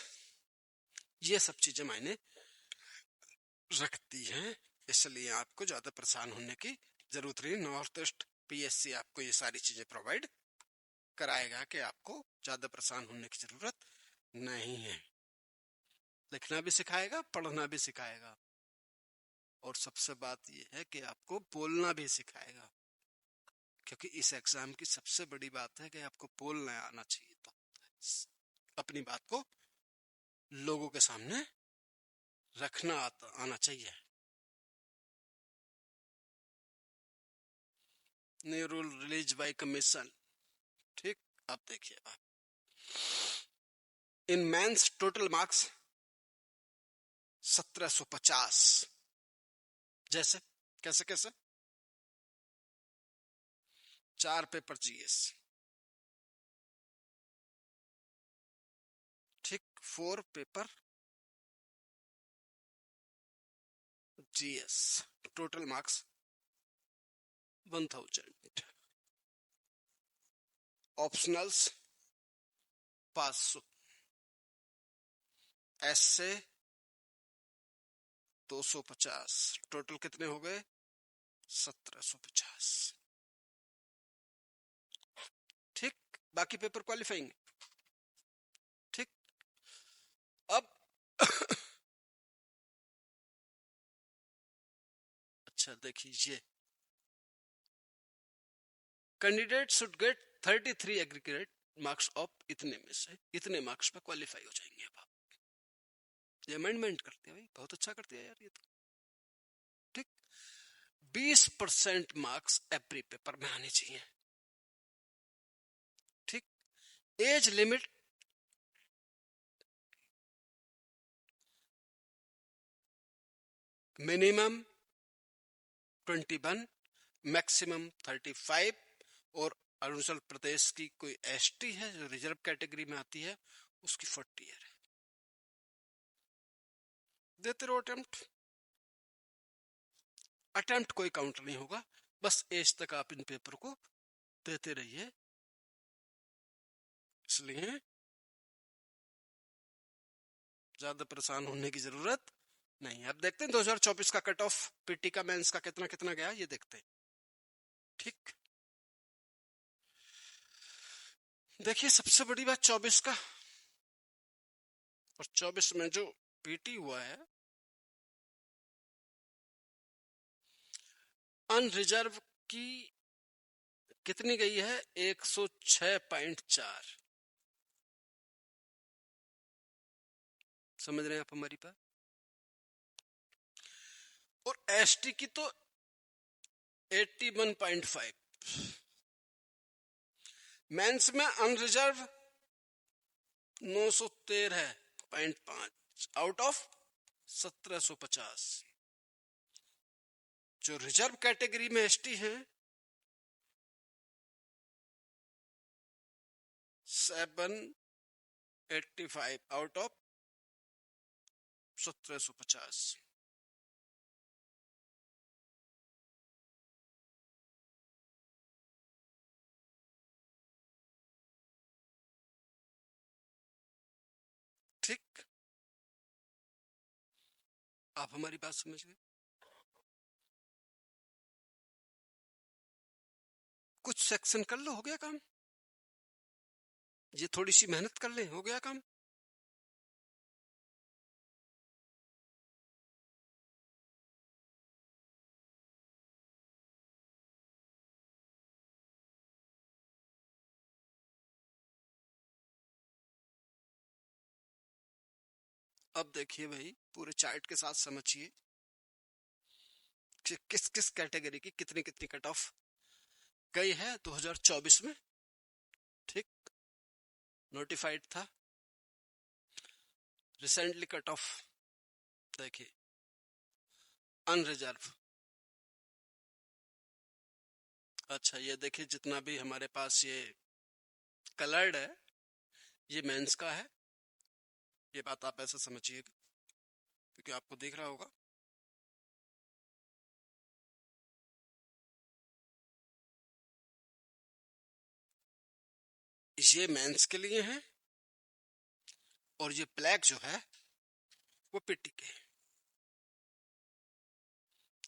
ये सब चीजें मायने रखती हैं, इसलिए आपको ज्यादा परेशान होने की जरूरत नहीं। नॉर्थ ईस्ट पीएससी आपको ये सारी चीजें प्रोवाइड कराएगा कि आपको ज्यादा परेशान होने की जरूरत नहीं है, लिखना भी सिखाएगा, पढ़ना भी सिखाएगा, और सबसे बात यह है कि आपको बोलना भी सिखाएगा, क्योंकि इस एग्जाम की सबसे बड़ी बात है कि आपको बोलना आना चाहिए, तो अपनी बात को लोगों के सामने रखना आना चाहिए। New rule release by commission, ठीक, अब देखिए आप इन मेंस टोटल मार्क्स 1750, जैसे कैसे कैसे 4 पेपर जीएस, ठीक, 4 paper GS, total marks 1000, optionals 500, ऐसे 250, टोटल कितने हो गए 1750, ठीक, बाकी पेपर क्वालिफाइंग, ठीक। अब अच्छा देखिए, candidate should get 33 aggregate marks of इतने में से इतने मार्क्स पे क्वालिफाई हो जाएंगे अब आप, ये अमेंडमेंट करते हैं भाई, बहुत अच्छा करते हैं यार ये तो। ठीक, 20% मार्क्स एवरी पेपर में आने चाहिए। ठीक, एज लिमिट मिनिमम 21, मैक्सिमम 35, और अरुणाचल प्रदेश की कोई एसटी है जो रिजर्व कैटेगरी में आती है, उसकी 40 ईयर है। देते रहो अटेम्प्ट, अटेम्प्ट कोई काउंट नहीं होगा, बस एज तक आप इन पेपर को देते रहिए। इसलिए ज्यादा परेशान होने की जरूरत नहीं है। अब देखते हैं 2024 का कट ऑफ पीटी का मेंस का कितना कितना गया, ये देखते हैं। ठीक, देखिए सबसे बड़ी बात 24 का, और 24 में जो पीटी हुआ है, अनरिजर्व की कितनी गई है, 106.4। समझ रहे हैं आप हमारी बात। और एसटी की तो 81.5। मेंस में अनरिजर्व 913.5 आउट ऑफ 1750। जो रिजर्व कैटेगरी में एसटी है 785 आउट ऑफ 1750। ठीक, आप हमारी बात समझ गए। कुछ सेक्शन कर लो, हो गया काम। ये थोड़ी सी मेहनत कर ले, हो गया काम। अब देखिए भाई, पूरे चार्ट के साथ समझिए कि किस किस कैटेगरी की कितनी कितनी कट ऑफ गई है 2024 में। ठीक, नोटिफाइड था रिसेंटली कट ऑफ। देखिए अनरिजर्व, अच्छा ये देखिए जितना भी हमारे पास ये कलर्ड है, ये मेंस का है। ये बात आप ऐसे समझिएगा क्योंकि आपको दिख रहा होगा। ये मेंस के लिए है, और ये ब्लैक जो है वो पीटी के है।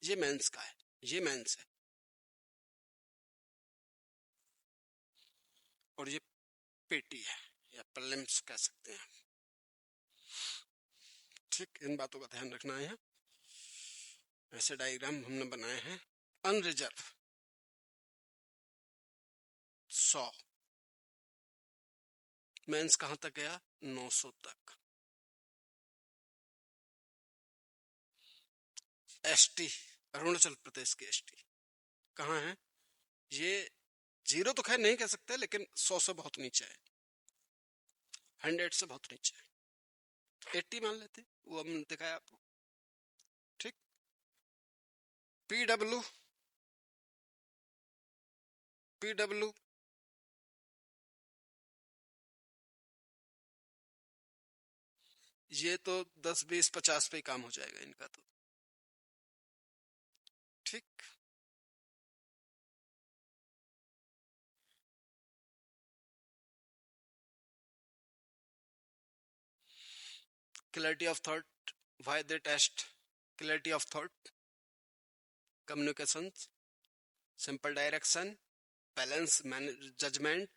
ये मेंस का है, ये मेंस है, और ये पीटी है, या प्रीलिम्स कह सकते हैं। ठीक, इन बातों का ध्यान रखना है। ऐसे डायग्राम हमने बनाए हैं। अनरिजर्व 100, मेंस कहां तक गया, 900 तक। एसटी, अरुणाचल प्रदेश की एसटी कहाँ है, ये 0 तो खैर नहीं कह सकते, लेकिन 100 से बहुत नीचे है, 100 से बहुत नीचे है, 80 मान लेते, वो हमने दिखाया आपको। ठीक, पीडब्ल्यू, पीडब्ल्यू ये तो 10 20 50 पे ही काम हो जाएगा इनका तो। ठीक, clarity of thought, why they test clarity of thought, communication, simple direction, balance judgment.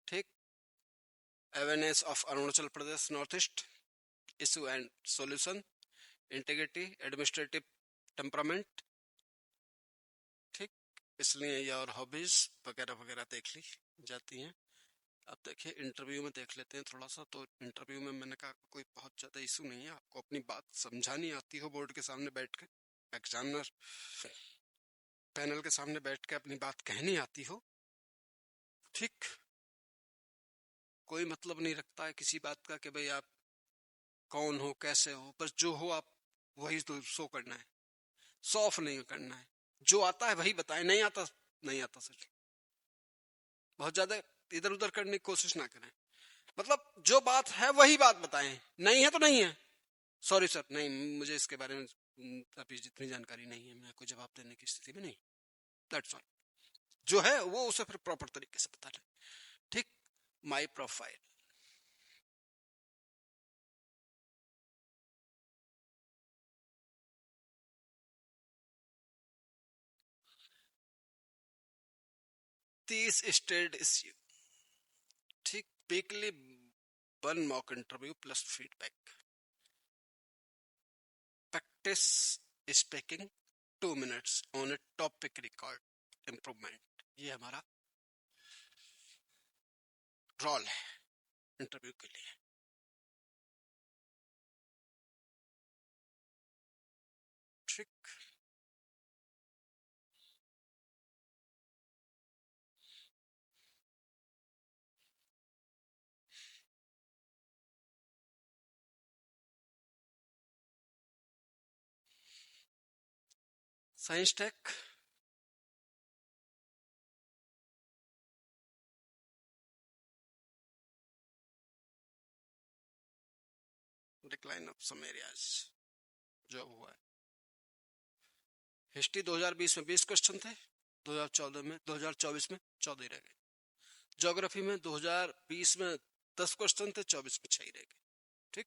ठीक, awareness of Arunachal Pradesh north east, issue and solution, integrity, administrative temperament. ठीक, इसलिए ये और हॉबीज वगैरह वगैरह देख ली जाती हैं। अब देखिए इंटरव्यू में देख लेते हैं थोड़ा सा। तो इंटरव्यू में मैंने कहा कोई बहुत ज़्यादा इशू नहीं है, आपको अपनी बात समझानी आती हो बोर्ड के सामने बैठ के, एग्जामिनर पैनल के सामने बैठ के अपनी बात कहनी आती हो, ठीक, कोई मतलब नहीं रखता है किसी बात का कि भाई आप कौन हो कैसे हो, बस जो हो आप वही तो शो करना है, शो ऑफ नहीं करना है। जो आता है वही बताएं, नहीं आता नहीं आता सच। बहुत ज्यादा इधर उधर करने की कोशिश ना करें, मतलब जो बात है वही बात बताएं, नहीं है तो नहीं है। सॉरी सर, नहीं मुझे इसके बारे में अभी जितनी जानकारी नहीं है, मैं कोई जवाब देने की स्थिति में नहीं। That's all. जो है वो उसे फिर प्रॉपर तरीके से बता लें, ठीक। माई प्रोफाइल, तीस स्टेड इश्यू, ठीक। Weekly 1 mock interview plus feedback, practice speaking 2 minutes on a topic record improvement. ये हमारा रोल है इंटरव्यू के लिए, ठीक। Science tech, decline of some areas जो हुआ है। हिस्ट्री 2020 में 20 क्वेश्चन थे, 2024 में 14 रह गए। ज्योग्राफी में 2020 में 10 क्वेश्चन थे, 24 में 6 रह गए, ठीक।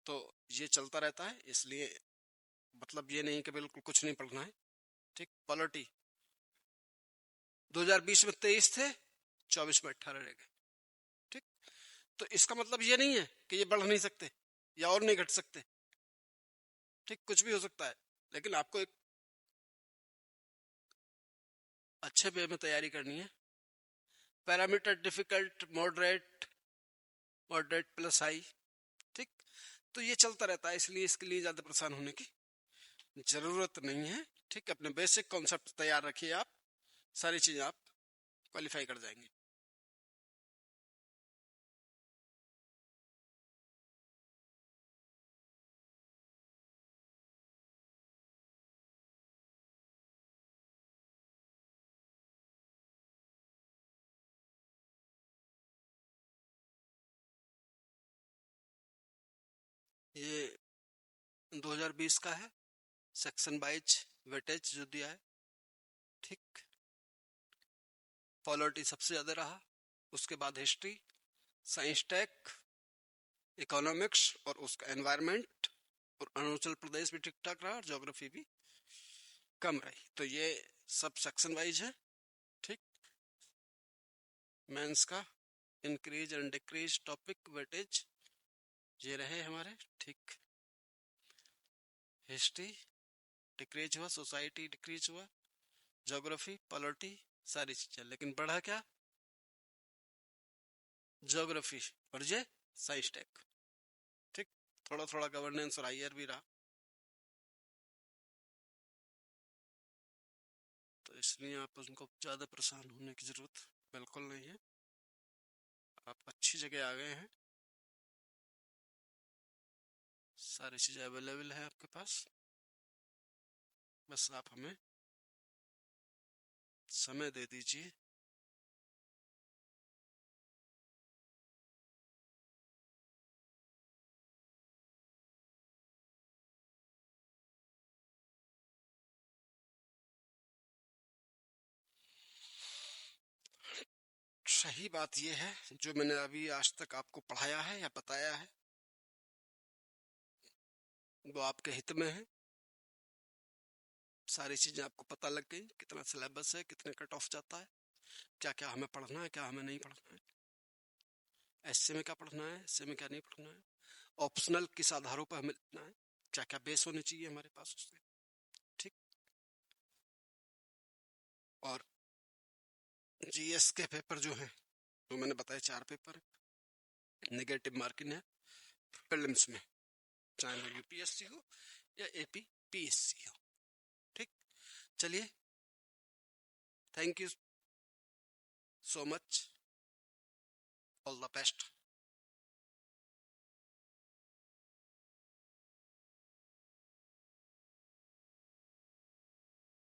तो ये चलता रहता है, इसलिए मतलब ये नहीं कि बिल्कुल कुछ नहीं पढ़ना है, ठीक। पॉलिटी 2020 में 23 थे, 24 में 18 रह गए, ठीक। तो इसका मतलब ये नहीं है कि ये बढ़ नहीं सकते या और नहीं घट सकते, ठीक, कुछ भी हो सकता है। लेकिन आपको एक अच्छे वे में तैयारी करनी है। Parameter difficult, moderate, moderate plus high, ठीक। तो ये चलता रहता है, इसलिए इसके लिए ज्यादा परेशान होने की जरूरत नहीं है, ठीक। अपने बेसिक कॉन्सेप्ट तैयार रखिए आप, सारी चीजें आप क्वालिफाई कर जाएंगे। ये 2020 का है, सेक्शन वाइज वेटेज जो दिया है, ठीक। पॉलिटी सबसे ज्यादा रहा, उसके बाद हिस्ट्री, साइंस टेक, इकोनॉमिक्स और उसका एनवायरनमेंट, और अरुणाचल प्रदेश भी ठीक ठाक रहा, और ज्योग्राफी भी कम रही। तो ये सब सेक्शन वाइज है, ठीक। मेंस का increase and decrease topic weightage ये रहे हमारे, ठीक। हिस्ट्री डिक्रीज हुआ, सोसाइटी डिक्रीज हुआ, ज्योग्राफी, पॉलिटी, सारी चीजें। लेकिन बढ़ा क्या? ज्योग्राफी और ये साइंस टेक, ठीक। थोड़ा थोड़ा गवर्नेंस और आईआर भी रहा, तो इसलिए आप उनको ज्यादा परेशान होने की जरूरत बिल्कुल नहीं है। आप अच्छी जगह आ गए हैं, सारी चीजें अवेलेबल है आपके पास, बस आप हमें समय दे दीजिए। सही बात यह है, जो मैंने अभी आज तक आपको पढ़ाया है या बताया है वो आपके हित में है। सारी चीजें आपको पता लग गई, कितना सिलेबस है, कितने कट ऑफ जाता है, क्या क्या हमें पढ़ना है, क्या हमें नहीं पढ़ना है, एसए में क्या पढ़ना है, एसए में क्या नहीं पढ़ना है, ऑप्शनल किस आधारों पर हमें लिखना है, क्या क्या बेस होने चाहिए हमारे पास उसके, ठीक। और जीएस के पेपर जो हैं तो मैंने बताया 4 पेपर नेगेटिव मार्किंग है प्रीलिम्स में, चाहे वो यूपीएससी हो या एपी पीएससी हो। ठीक, चलिए, thank you so much, all the best.